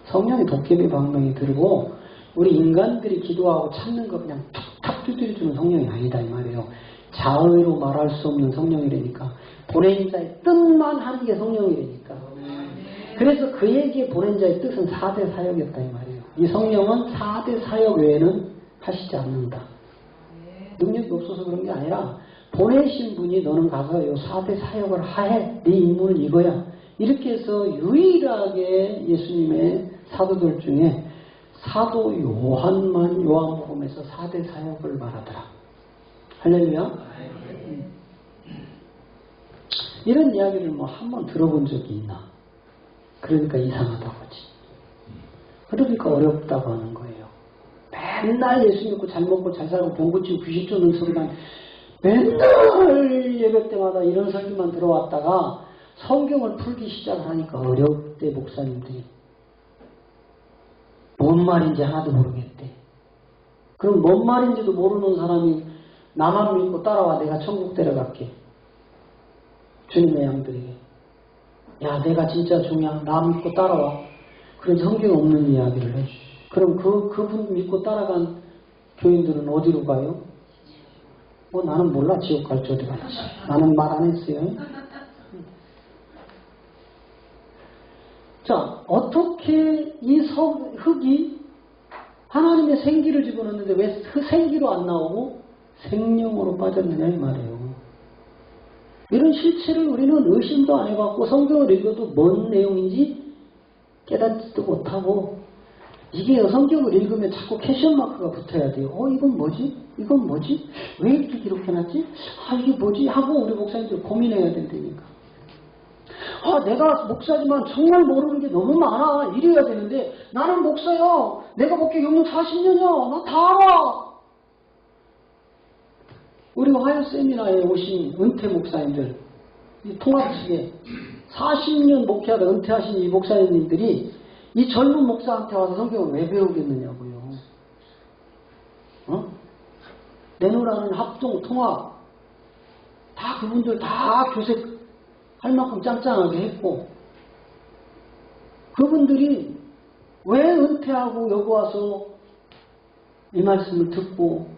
성령의 도깨비 방망이 들고 우리 인간들이 기도하고 찾는 거 그냥 툭탁 두드려주는 성령이 아니다 이 말이에요. 자의로 말할 수 없는 성령이라니까. 보낸 자의 뜻만 하는 게 성령이라니까. 그래서 그에게 보낸 자의 뜻은 4대 사역이었다 이 말이에요. 이 성령은 4대 사역 외에는 하시지 않는다. 능력이 없어서 그런 게 아니라 보내신 분이 너는 가서 요 4대 사역을 하해. 네 임무는 이거야. 이렇게 해서 유일하게 예수님의 사도들 중에 사도 요한만 요한복음에서 4대 사역을 말하더라. 할렐루야. 이런 이야기를 뭐 한 번 들어본 적이 있나. 그러니까 이상하다고 하지. 그러니까 어렵다고 하는 거예요. 맨날 예수 믿고 잘 먹고 잘 살고 병 고치고 귀신 쫓는 소리만 맨날 예배 때마다 이런 설교만 들어왔다가 성경을 풀기 시작하니까 어렵대. 목사님들이 뭔 말인지 하나도 모르겠대. 그럼 뭔 말인지도 모르는 사람이 나만 믿고 따라와. 내가 천국 데려갈게. 주님의 양들에게. 야, 내가 진짜 중요한 나 믿고 따라와. 그런 성경 없는 이야기를 해. 그럼 그분 믿고 따라간 교인들은 어디로 가요? 뭐 나는 몰라. 지옥 갈지 어디 갈지. 나는 말 안 했어요. 자, 어떻게 이 흙이 하나님의 생기를 집어넣는데 왜 그 생기로 안 나오고 생명으로 빠졌느냐 이 말이에요. 이런 실체를 우리는 의심도 안 해봤고 성경을 읽어도 뭔 내용인지 깨닫지도 못하고 이게 성경을 읽으면 자꾸 캐션 마크가 붙어야 돼요. 이건 뭐지? 이건 뭐지? 왜 이렇게 기록해놨지? 이게 뭐지? 하고 우리 목사님들 고민해야 된다니까. 내가 목사지만 정말 모르는 게 너무 많아. 이래야 되는데 나는 목사야. 내가 목회 경력 40년이야. 나 다 알아. 우리 화요 세미나에 오신 은퇴 목사님들, 이 통합 측에 40년 목회하다 은퇴하신 이 목사님들이 이 젊은 목사한테 와서 성경을 왜 배우겠느냐고요. 내노라는 합동 통합 다 그분들 다 교색 할 만큼 짱짱하게 했고 그분들이 왜 은퇴하고 여기 와서 이 말씀을 듣고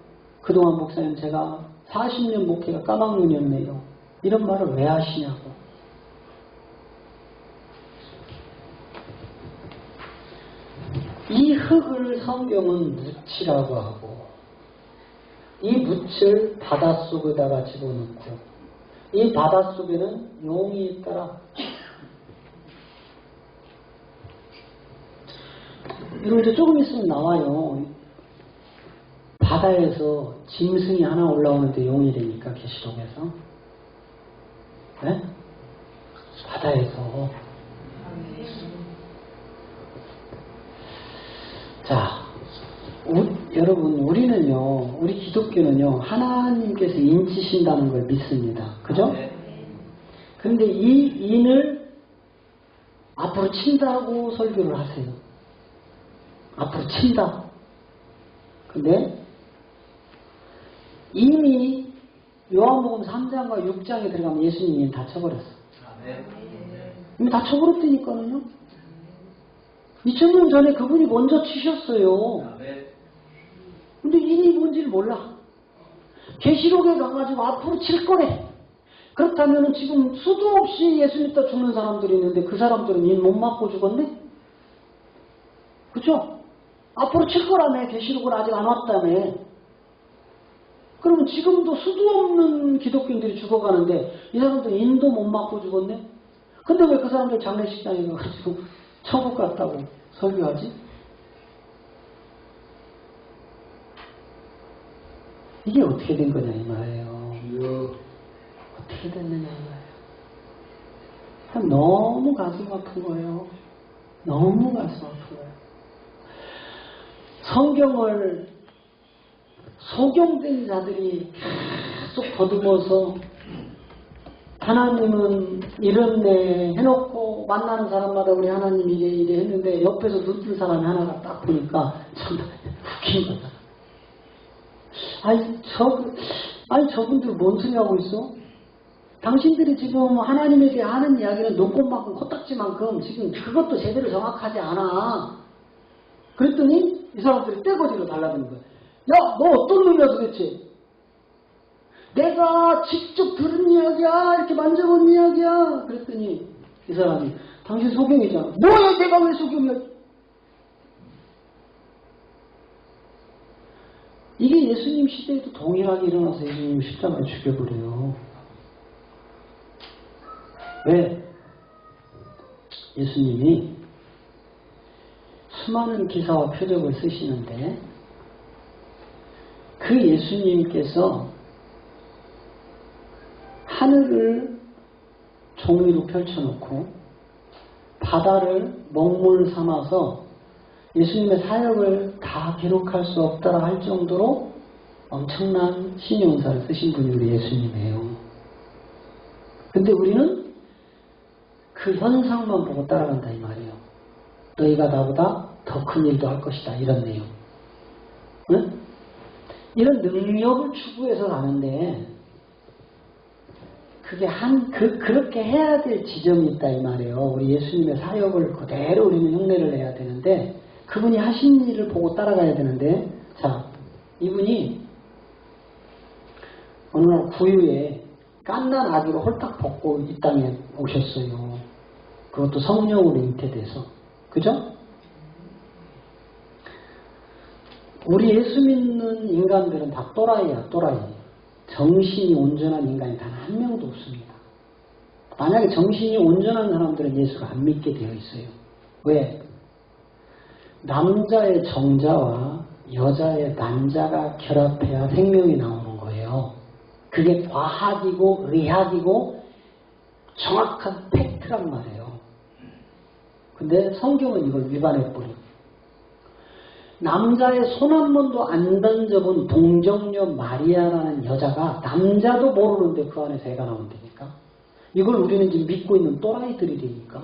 그동안 목사님 제가 40년 목회가 까막눈이었네요. 이런 말을 왜 하시냐고. 이 흙을 성경은 묻이라고 하고 이 묻을 바닷속에다가 집어넣고 이 바닷속에는 용이 있더라. 이거 이제 조금 있으면 나와요. 바다에서 짐승이 하나 올라오는데 용이 되니까 계시록에서. 네? 바다에서. 자, 여러분 우리는요, 우리 기독교는요 하나님께서 인치신다는 걸 믿습니다. 그죠? 그런데 이 인을 앞으로 친다고 설교를 하세요. 앞으로 친다. 근데 이미 요한복음 3장과 6장에 들어가면 예수님이 다 쳐버렸어. 이미 다 쳐버렸다니까요. 2000년 전에 그분이 먼저 치셨어요. 근데 인이 뭔지를 몰라. 계시록에 가가지고 앞으로 칠 거래. 그렇다면 지금 수도 없이 예수 믿다 죽는 사람들이 있는데 그 사람들은 인 못 맞고 죽었네? 그죠? 앞으로 칠 거라며. 계시록은 아직 안 왔다며. 그러면 지금도 수도 없는 기독교인들이 죽어가는데 이 사람들 인도 못 맞고 죽었네? 근데 왜 그 사람들 장례식장에 가가지고 천국 갔다고 설교하지? 이게 어떻게 된 거냐 이 말이에요. 어떻게 됐느냐 이 말이에요. 너무 가슴 아픈 거예요. 너무 가슴 아픈 거예요. 성경을 소경된 자들이 계속 더듬어서 하나님은 이렇네 해놓고 만나는 사람마다 우리 하나님 이래 했는데 옆에서 눈뜬 사람이 하나가 딱 보니까 참 웃긴 거다. 아니 저분들 뭔 소리 하고 있어? 당신들이 지금 하나님에게 하는 이야기는 눈꽃만큼 코딱지만큼 지금 그것도 제대로 정확하지 않아. 그랬더니 이 사람들이 떼거지로 달라드는 거야. 야, 너 어떤 놈이야 도대체? 내가 직접 들은 이야기야. 이렇게 만져본 이야기야. 그랬더니 이 사람이 당신 소경이잖아. 뭐야 내가 왜 소경이야? 이게 예수님 시대에도 동일하게 일어나서 예수님 십자가에 죽여버려요. 왜? 예수님이 수많은 기사와 표적을 쓰시는데 그 예수님께서 하늘을 종이로 펼쳐놓고 바다를 먹물 삼아서 예수님의 사역을 다 기록할 수 없다라 할 정도로 엄청난 신용사를 쓰신 분이 우리 예수님이에요. 근데 우리는 그 현상만 보고 따라간다 이 말이에요. 너희가 나보다 더 큰 일도 할 것이다 이런 내용. 응? 이런 능력을 추구해서 가는데 그게 그렇게 해야 될 지점이 있다 이 말이에요. 우리 예수님의 사역을 그대로 우리는 흉내를 내야 되는데 그분이 하신 일을 보고 따라가야 되는데 자 이분이 어느 날 구유에 깐난 아기로 홀딱 벗고 이 땅에 오셨어요. 그것도 성령으로 잉태돼서 그죠? 우리 예수 믿는 인간들은 다 또라이야 또라이. 정신이 온전한 인간이 단 한 명도 없습니다. 만약에 정신이 온전한 사람들은 예수를 안 믿게 되어 있어요. 왜? 남자의 정자와 여자의 난자가 결합해야 생명이 나오는 거예요. 그게 과학이고 의학이고 정확한 팩트란 말이에요. 근데 성경은 이걸 위반해버려. 남자의 손 한 번도 안 던져본 동정녀 마리아라는 여자가 남자도 모르는데 그 안에서 애가 나온다니까. 이걸 우리는 지금 믿고 있는 또라이들이 되니까.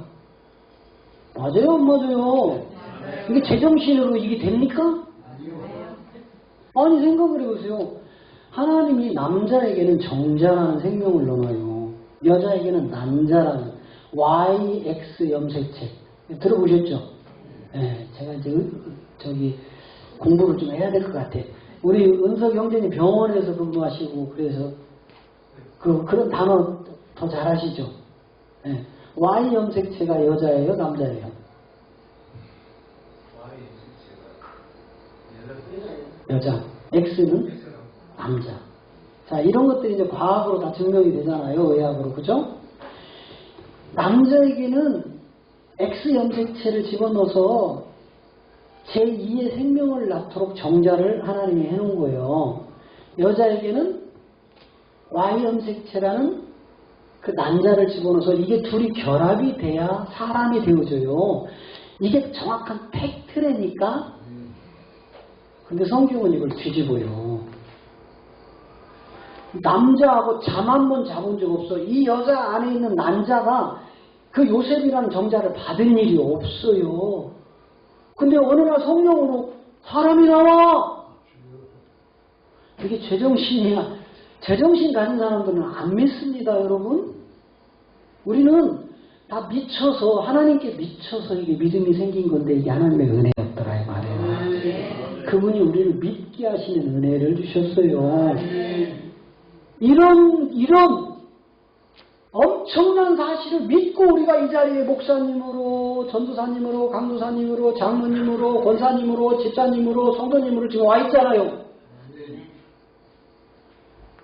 맞아요? 안 맞아요? 이게 제정신으로 이게 됩니까? 아니 생각을 해보세요. 하나님이 남자에게는 정자라는 생명을 넣어요. 여자에게는 난자라는 YX 염색체 들어보셨죠? 네, 제가 이제 저기 공부를 좀 해야 될 것 같아. 우리 은석 형제님 병원에서 근무하시고 그래서 그런 단어 더 잘하시죠? 네. Y 염색체가 여자예요, 남자예요? 여자. X는 남자. 자, 이런 것들이 이제 과학으로 다 증명이 되잖아요, 의학으로, 그죠? 남자에게는 X 염색체를 집어넣어서 제2의 생명을 낳도록 정자를 하나님이 해놓은 거예요. 여자에게는 Y 염색체라는 그 난자를 집어넣어서 이게 둘이 결합이 돼야 사람이 되어져요. 이게 정확한 팩트라니까. 근데 성경은 이걸 뒤집어요. 남자하고 잠 한 번 잡은 적 없어. 이 여자 안에 있는 난자가 그 요셉이라는 정자를 받은 일이 없어요. 근데 어느 날 성령으로 사람이 나와. 이게 제정신이야. 제정신 가진 사람들은 안 믿습니다, 여러분. 우리는 다 미쳐서 하나님께 미쳐서 이게 믿음이 생긴 건데 이게 하나님의 은혜였더라 이 말이에요. 그분이 우리를 믿게 하시는 은혜를 주셨어요. 이런 엄청난 사실을 믿고 우리가 이 자리에 목사님으로, 전도사님으로, 강도사님으로, 장로님으로, 권사님으로, 집사님으로, 성도님으로 지금 와 있잖아요.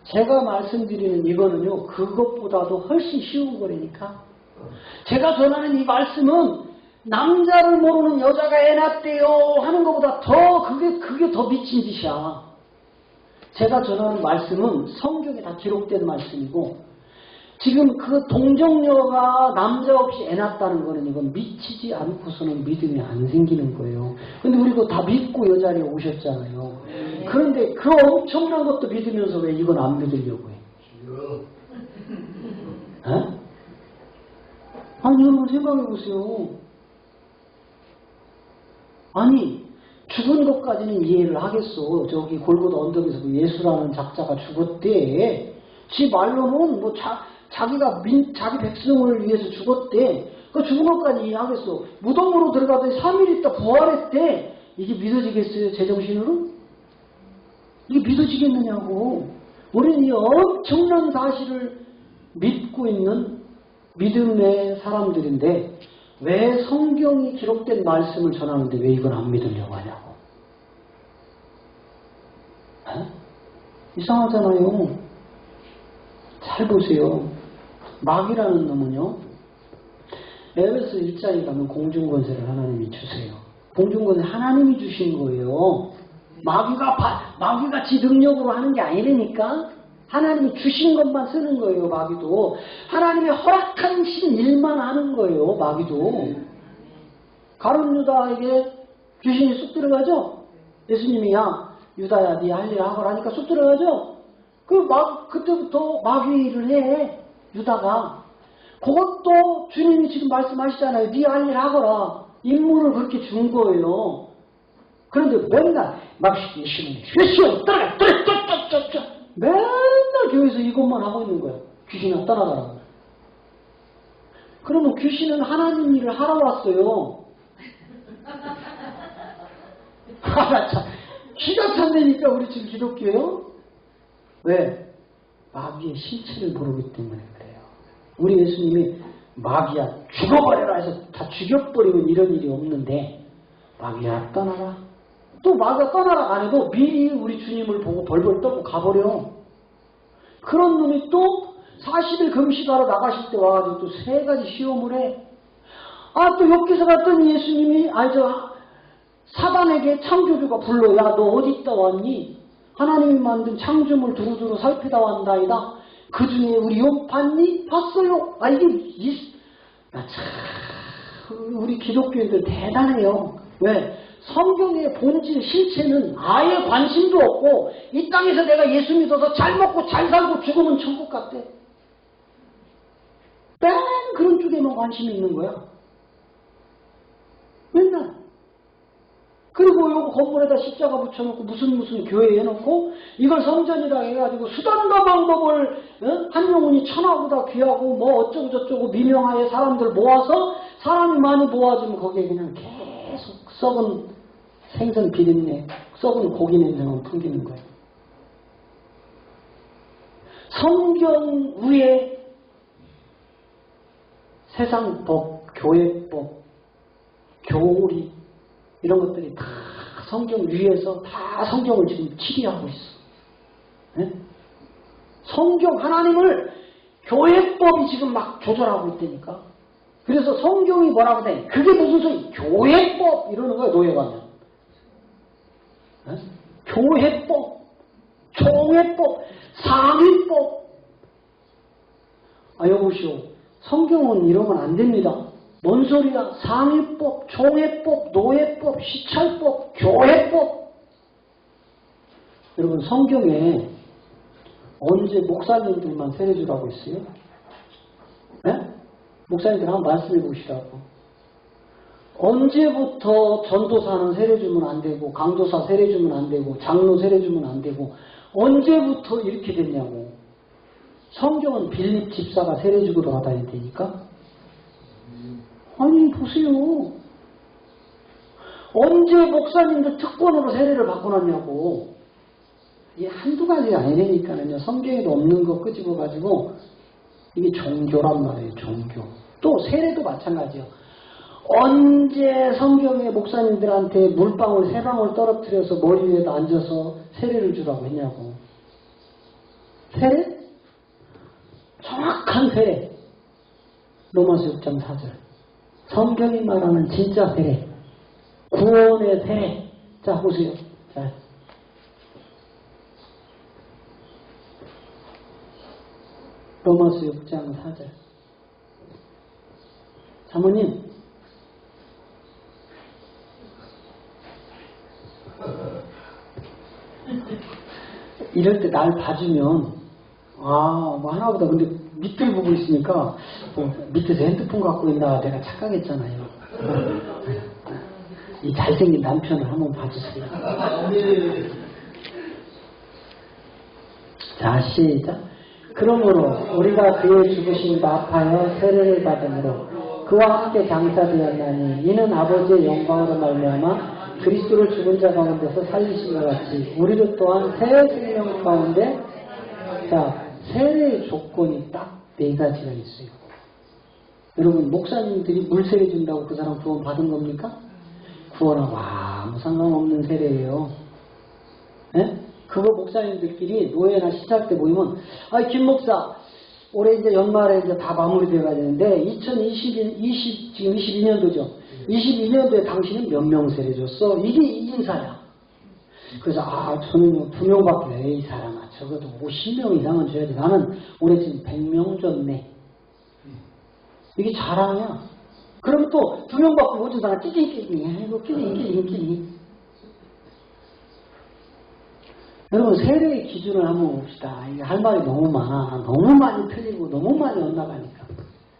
제가 말씀드리는 이거는요, 그것보다도 훨씬 쉬운 거라니까. 제가 전하는 이 말씀은 남자를 모르는 여자가 애 낳았대요 하는 것보다 더 그게 더 미친 짓이야. 제가 전하는 말씀은 성경에 다 기록된 말씀이고 지금 그 동정녀가 남자 없이 애 낳았다는 거는 이건 미치지 않고서는 믿음이 안 생기는 거예요. 근데 우리 그거 다 믿고 이 자리에 오셨잖아요. 그런데 그 엄청난 것도 믿으면서 왜 이건 안 믿으려고 해? 에? 아니 여러분 생각해 보세요. 아니 죽은 것까지는 이해를 하겠어. 저기 골고다 언덕에서 그 예수라는 작자가 죽었대. 지 말로는 뭐 자기가 자기 백성을 위해서 죽었대. 그 죽은 것까지 이해하겠어. 무덤으로 들어가더니 3일 있다 부활했대. 이게 믿어지겠어요? 제정신으로? 이게 믿어지겠느냐고. 우리는 이 엄청난 사실을 믿고 있는 믿음의 사람들인데 왜 성경이 기록된 말씀을 전하는데 왜 이걸 안 믿으려고 하냐고. 에? 이상하잖아요. 잘 보세요. 마귀라는 놈은요. 에베소 1장에 가면 공중권세를 하나님이 주세요. 공중권세 하나님이 주신 거예요. 마귀가 지 능력으로 하는 게 아니라니까. 하나님이 주신 것만 쓰는 거예요. 마귀도. 하나님이 허락하신 일만 하는 거예요. 마귀도. 가룟 유다에게 귀신이 쑥 들어가죠. 예수님이 야 유다야 네 할 일 하거라 하니까 쑥 들어가죠. 그때부터 마귀를 해. 유다가. 그것도 주님이 지금 말씀하시잖아요. 네 할 일 하거라. 임무를 그렇게 준 거예요. 그런데 맨날 막 예수님이 따라가 맨날 교회에서 이것만 하고 있는 거야. 귀신아 떠나가라고. 그러면 귀신은 하나님 일을 하러 왔어요. 참 기가 찬다니까 우리 지금 기독교요? 왜? 마귀의 실체를 모르기 때문에 그래요. 우리 예수님이 마귀야 죽어버려라 해서 다 죽여버리면 이런 일이 없는데 마귀야 떠나라. 또 마귀가 떠나라 안 해도 미리 우리 주님을 보고 벌벌 떨고 가버려. 그런 놈이 또 40일 금식하러 나가실 때 와가지고 또 3가지 시험을 해. 또 여기서 갔더니 예수님이 사단에게 창조주가 불러. 야 너 어디 있다 왔니? 하나님이 만든 창조물 두루두루 살피다 왔다이다. 그 중에 우리 욥 봤니? 봤어요. 우리 기독교인들 대단해요. 왜? 성경의 본질 실체는 아예 관심도 없고 이 땅에서 내가 예수 믿어서 잘 먹고 잘 살고 죽으면 천국 같대. 맨 그런 쪽에만 관심이 있는 거야. 맨날. 그리고 요거 건물에다 십자가 붙여놓고 무슨 교회 해놓고 이걸 성전이라 해가지고 수단과 방법을 한 영혼이 천하보다 귀하고 뭐 어쩌고 저쩌고 미명하에 사람들 모아서 사람이 많이 모아지면 거기에 그냥 계속 썩은 생선 비린내, 썩은 고기 냄새만 풍기는 거예요. 성경 위에 세상법, 교회법, 교리 이런 것들이 다 성경 위에서 다 성경을 지금 치리하고 있어. 네? 성경 하나님을 교회법이 지금 막 조절하고 있다니까. 그래서 성경이 뭐라고 해? 그게 무슨 소리? 교회법 이러는 거야 노예가면. 네? 교회법, 총회법, 상위법. 여보시오. 성경은 이러면 안 됩니다. 뭔 소리야? 상위법, 총회법, 노예법, 시찰법, 교회법. 여러분 성경에 언제 목사님들만 세례주라고 했어요? 네? 목사님들 한번 말씀해 보시라고. 언제부터 전도사는 세례주면 안 되고 강도사 세례주면 안 되고 장로 세례주면 안 되고 언제부터 이렇게 됐냐고. 성경은 빌립 집사가 세례주고 돌아다닌다니까. 아니 보세요. 언제 목사님들 특권으로 세례를 바꿔놨냐고. 이게 한두 가지가 아니라니까요. 성경에도 없는 거 끄집어가지고 이게 종교란 말이에요. 종교. 또 세례도 마찬가지예요. 언제 성경에 목사님들한테 물방울 3방울 떨어뜨려서 머리 위에다 앉아서 세례를 주라고 했냐고. 세례? 정확한 세례. 로마서 6장 4절. 성경이 말하는 진짜 세례. 구원의 세례. 자, 보세요. 자. 로마서 6장 4절. 사모님, 이럴 때 날 봐주면 뭐 하나보다 근데 밑을 보고 있으니까 밑에서 핸드폰 갖고 있나 내가 착각했잖아요. 이 잘생긴 남편을 한번 봐주세요. 자, 시작. 그러므로 우리가 그의 죽으심과 합하여 세례를 받음으로 그와 함께 장사되었나니 이는 아버지의 영광으로 말미암아 그리스도를 죽은 자 가운데서 살리신 것 같이 우리도 또한 새 생명 가운데 자 세례의 조건이 딱 4가지가 있어요. 여러분 목사님들이 물세례 준다고 그 사람 구원 받은 겁니까? 구원하고 아무 상관없는 세례예요. 네? 그거 목사님들끼리 노예나 시작 때 모이면 김 목사 올해 이제 연말에 이제 다 마무리되어야 되는데 22년도죠. 22년도에 당신은 몇 명 세례 줬어? 이게 인사야. 그래서 저는 2명밖에 해. 이 사람아 적어도 50명 이상은 줘야지. 나는 올해 지금 100명 줬네. 이게 자랑이야. 그러면 또 2명밖에 못 준 사람 끼리끼리 여러분 세례의 기준을 한번 봅시다. 이게 할 말이 너무 많아. 너무 많이 틀리고 너무 많이 엇나가니까.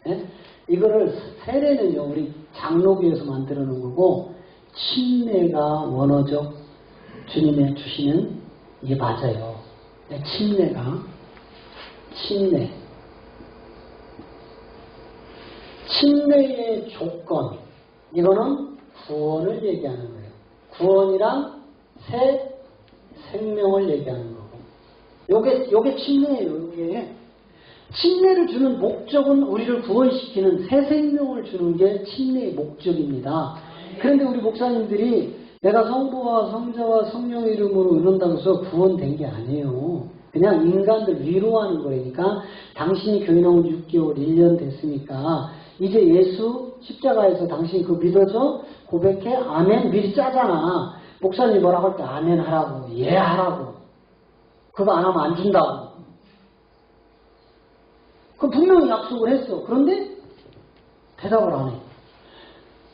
예? 이거를 세례는요 우리 장로교에서 만들어 놓은 거고 침례가 원어적 주님의 주시는 이게 맞아요. 네, 침례의 조건 이거는 구원을 얘기하는 거예요. 구원이랑 새 생명을 얘기하는 거고 요게 침례예요. 요게 침례를 주는 목적은 우리를 구원시키는 새 생명을 주는 게 침례의 목적입니다. 그런데 우리 목사님들이 내가 성부와 성자와 성령의 이름으로 이룬다고 해서 구원된 게 아니에요. 그냥 인간들 위로하는 거니까 당신이 교회 나온 6개월, 1년 됐으니까 이제 예수 십자가에서 당신이 그거 믿어서 고백해? 아멘? 미리 짜잖아. 목사님 뭐라고 할 때 아멘 하라고, 예 하라고. 그거 안 하면 안 준다고. 그럼 분명히 약속을 했어. 그런데 대답을 안 해.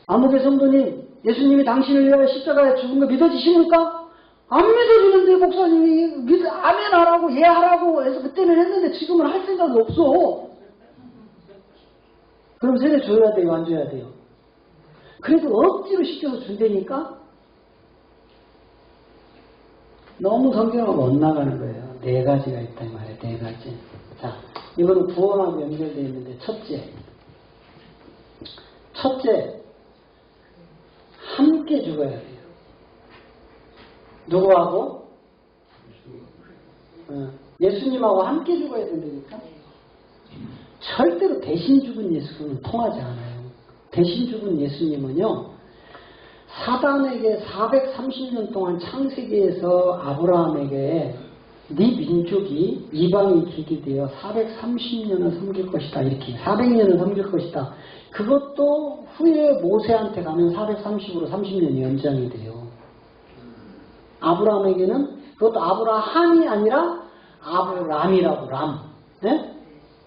아무개 성도님, 예수님이 당신을 위하여 십자가에 죽은 거 믿어지십니까? 안 믿어지는데 목사님이 아멘 하라고, 예 하라고 해서 그때는 했는데 지금은 할 생각이 없어. 그럼 세례 줘야 돼요? 안 줘야 돼요? 그래도 억지로 시켜서 준다니까? 너무 성경하고 엇나가는 거예요. 4가지가 있다 이 말이에요. 4가지. 자, 이거는 구원하고 연결되어 있는데 첫째 함께 죽어야 돼요. 누구하고? 예수님하고 함께 죽어야 된다니까? 절대로 대신 죽은 예수는 통하지 않아요. 대신 죽은 예수님은요, 사단에게 430년 동안 창세기에서 아브라함에게 네 민족이 이방이 길게 되어 430년을 섬길 것이다. 이렇게 400년을 섬길 것이다. 그것도 후에 모세한테 가면 430으로 30년이 연장이 돼요. 아브라함에게는 그것도 아브라함이 아니라 아브람이라고 람. 네?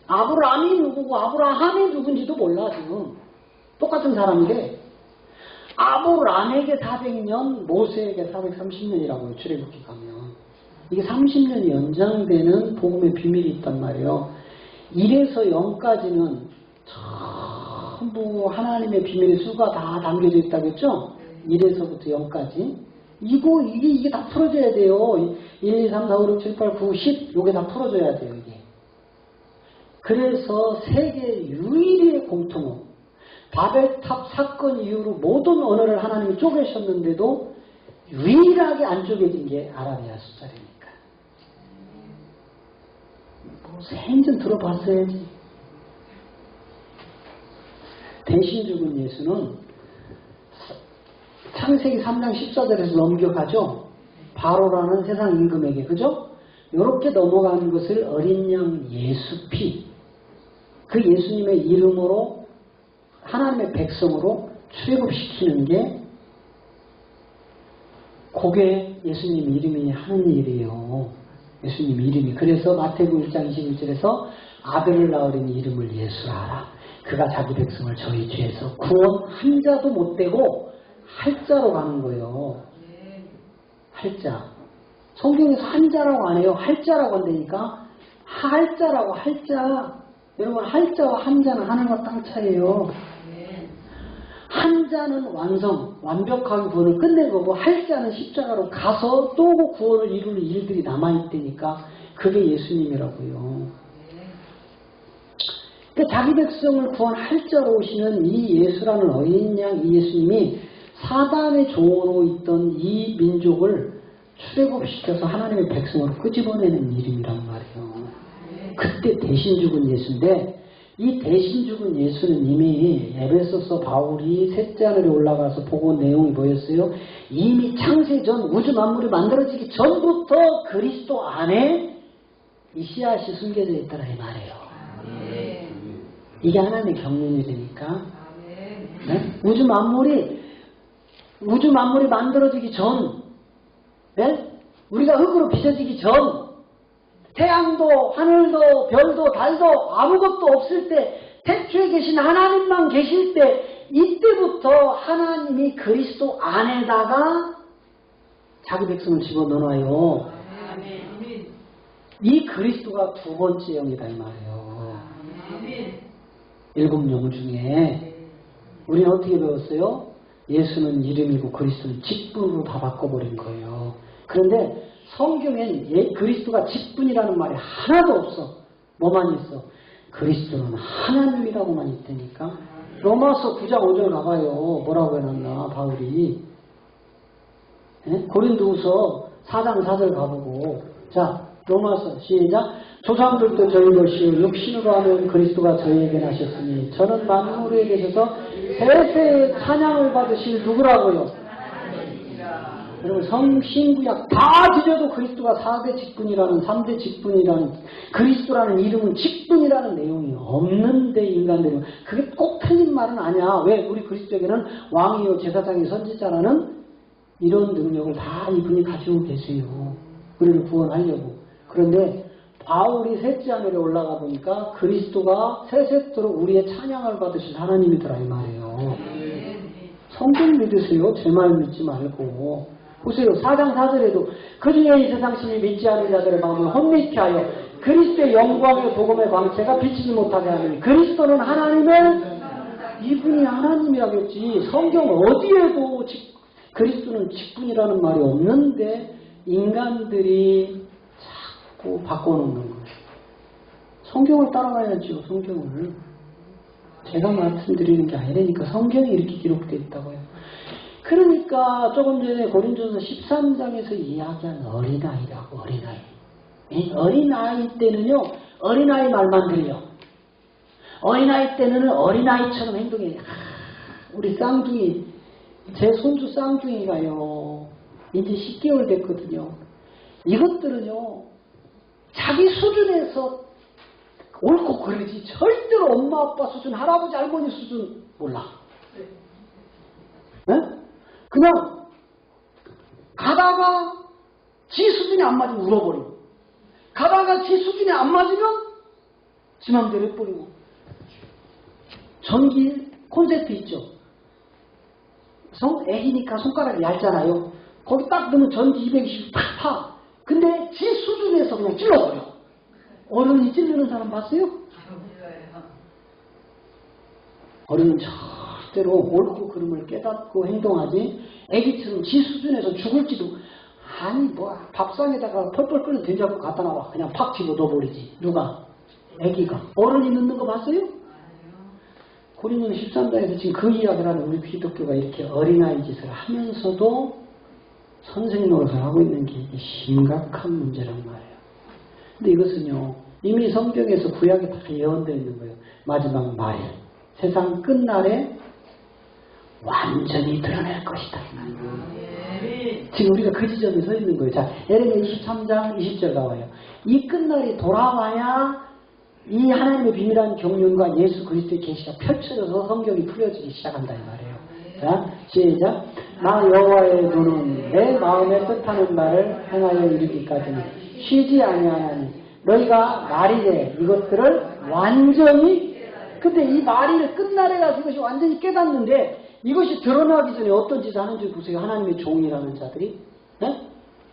아브람이 누구고 아브라함이 누군지도 몰라 지금. 똑같은 사람인데 아브람에게 400년, 모세에게 430년이라고요. 출애굽기 가면. 이게 30년이 연장되는 복음의 비밀이 있단 말이에요. 1에서 0까지는 전부 하나님의 비밀의 수가 다 담겨져 있다겠죠? 1에서부터 0까지. 이게 다 풀어줘야 돼요. 1, 2, 3, 4, 5, 6, 7, 8, 9, 10 요게 다 풀어줘야 돼요. 이게. 그래서 세계 유일의 공통어. 바벨탑 사건 이후로 모든 언어를 하나님이 쪼개셨는데도 유일하게 안 쪼개진 게 아라비아 숫자라니까. 생전 들어봤어야지. 대신 죽은 예수는 창세기 3장 14절에서 넘겨가죠. 바로라는 세상 임금에게. 그죠? 이렇게 넘어가는 것을 어린 양 예수 피. 그 예수님의 이름으로 하나님의 백성으로 출애굽시키는 게 그게 예수님 이름이 하는 일이에요. 예수님 이름이. 그래서 마태복음 1장 21절에서 아들을 낳으리니 이름을 예수라 하라. 그가 자기 백성을 저희 죄에서 구원한 자도 못되고 할자로 가는 거예요. 할자. 성경에서 한자라고 안 해요. 할자라고 한다니까. 할자라고 할자. 여러분 할자와 한자는 하늘과 땅 차이예요. 한자는 완벽하게 구원을 끝낸 거고 할자는 십자가로 가서 또 그 구원을 이루는 일들이 남아있다니까 그게 예수님이라고요. 그러니까 자기 백성을 구원할 자로 오시는 이 예수라는 어린 양 이 예수님이 사단의 종으로 있던 이 민족을 출애굽시켜서 하나님의 백성으로 끄집어내는 이름이란 말이에요. 그때 대신 죽은 예수인데 이 대신 죽은 예수는 이미 에베소서 바울이 셋째 하늘에 올라가서 보고 온 내용이 뭐였어요? 이미 창세전 우주 만물이 만들어지기 전부터 그리스도 안에 이 씨앗이 숨겨져 있더라 이 말이에요. 이게 하나님의 경륜이 되니까 네? 우주 만물이 만들어지기 전 네? 우리가 흙으로 빚어지기 전 태양도 하늘도 별도 달도 아무것도 없을 때 태초에 계신 하나님만 계실 때 이때부터 하나님이 그리스도 안에다가 자기 백성을 집어넣어요. 이 그리스도가 두 번째 영이다 이 말이에요. 일곱 영 중에 우리는 어떻게 배웠어요? 예수는 이름이고 그리스도는 직분으로 다 바꿔버린 거예요. 그런데 성경엔 그리스도가 직분이라는 말이 하나도 없어. 뭐만 있어? 그리스도는 하나님이라고만 있다니까. 로마서 9장 5절 가봐요. 뭐라고 해놨나 바울이. 고린도후서 4장 4절 가보고. 자 로마서 시작. 조상들도 저희 것이요 육신으로 하면 그리스도가 저희에게 나셨으니 저는 만물에 계셔서 세세의 찬양을 받으실 누구라고요? 여러분 성신구약 다 뒤져도 그리스도가 4대 직분이라는 3대 직분이라는 그리스도라는 이름은 직분이라는 내용이 없는데 인간들은 그게 꼭 틀린 말은 아니야. 왜? 우리 그리스도에게는 왕이요 제사장이 선지자라는 이런 능력을 다 이분이 가지고 계세요. 우리를 구원하려고. 그런데 바울이 셋째 하늘에 올라가 보니까 그리스도가 세세토록 우리의 찬양을 받으실 하나님이더라 이 말이에요. 성경 믿으세요. 제 말 믿지 말고. 보세요. 4장 4절에도 그 중에 이 세상 신이 믿지 않은 자들의 마음을 혼미케 하여 그리스도의 영광의 복음의 광채가 비치지 못하게 하느니 그리스도는 하나님의 이분이 하나님이라고 했지. 성경 어디에도 그리스도는 직분이라는 말이 없는데 인간들이 자꾸 바꿔놓는 거예요. 성경을 따라가야죠. 성경을. 제가 말씀드리는 게 아니라니까 성경이 이렇게 기록되어 있다고요. 그러니까 조금 전에 고린도서 13장에서 이야기한 어린아이라고 어린아이. 이 어린아이 때는요. 어린아이 말만 들려. 어린아이 때는 어린아이처럼 행동해. 우리 쌍둥이 제 손주 쌍둥이가요. 이제 10개월 됐거든요. 이것들은요. 자기 수준에서 옳고 그러지 절대로 엄마 아빠 수준 할아버지 할머니 수준 몰라. 네? 그냥 가다가 지 수준이 안 맞으면 울어버리고 가다가 지 수준이 안 맞으면 지 맘대로 해버리고 전기 콘센트 있죠. 애기니까 손가락이 얇잖아요. 거기 딱 넣으면 전기 220 탁 파. 근데 지 수준에서 그냥 찔러버려. 어른이 찔르는 사람 봤어요? 어른은 절대로 옳고 그름을 깨닫고 행동하지. 애기처럼 지 수준에서 죽을지도 아니 뭐 밥상에다가 펄펄 끓는 된장국 갖다 놔봐. 그냥 팍 집어 넣어버리지. 누가? 애기가. 어른이 넣는 거 봤어요? 고린도서 13장에서 지금 그 이야기를 하는 우리 기독교가 이렇게 어린아이 짓을 하면서도 선생 노릇을 하고 있는 게 이게 심각한 문제란 말이에요. 근데 이것은요 이미 성경에서 구약에 다 예언되어 있는 거예요. 마지막 말 세상 끝날에 완전히 드러낼 것이다. 지금 우리가 그 지점에 서 있는 거예요. 자, 예레미야 23장 20절 나와요. 이 끝날이 돌아와야 이 하나님의 비밀한 경륜과 예수 그리스도의 계시가 펼쳐져서 성경이 풀려지기 시작한다 이 말이에요. 자, 시작. 나 여호와의 눈은 내 마음에 뜻하는 말을 행하여 이르기까지는 쉬지 아니하나니 너희가 말이래 이것들을 완전히 근데 이 말이 끝날에 가서 이것이 완전히 깨닫는데 이것이 드러나기 전에 어떤 짓을 하는지 보세요. 하나님의 종이라는 자들이 네?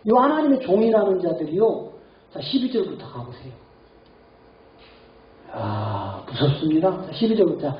이 하나님의 종이라는 자들이요. 자 12절부터 가보세요. 아 무섭습니다. 자 12절부터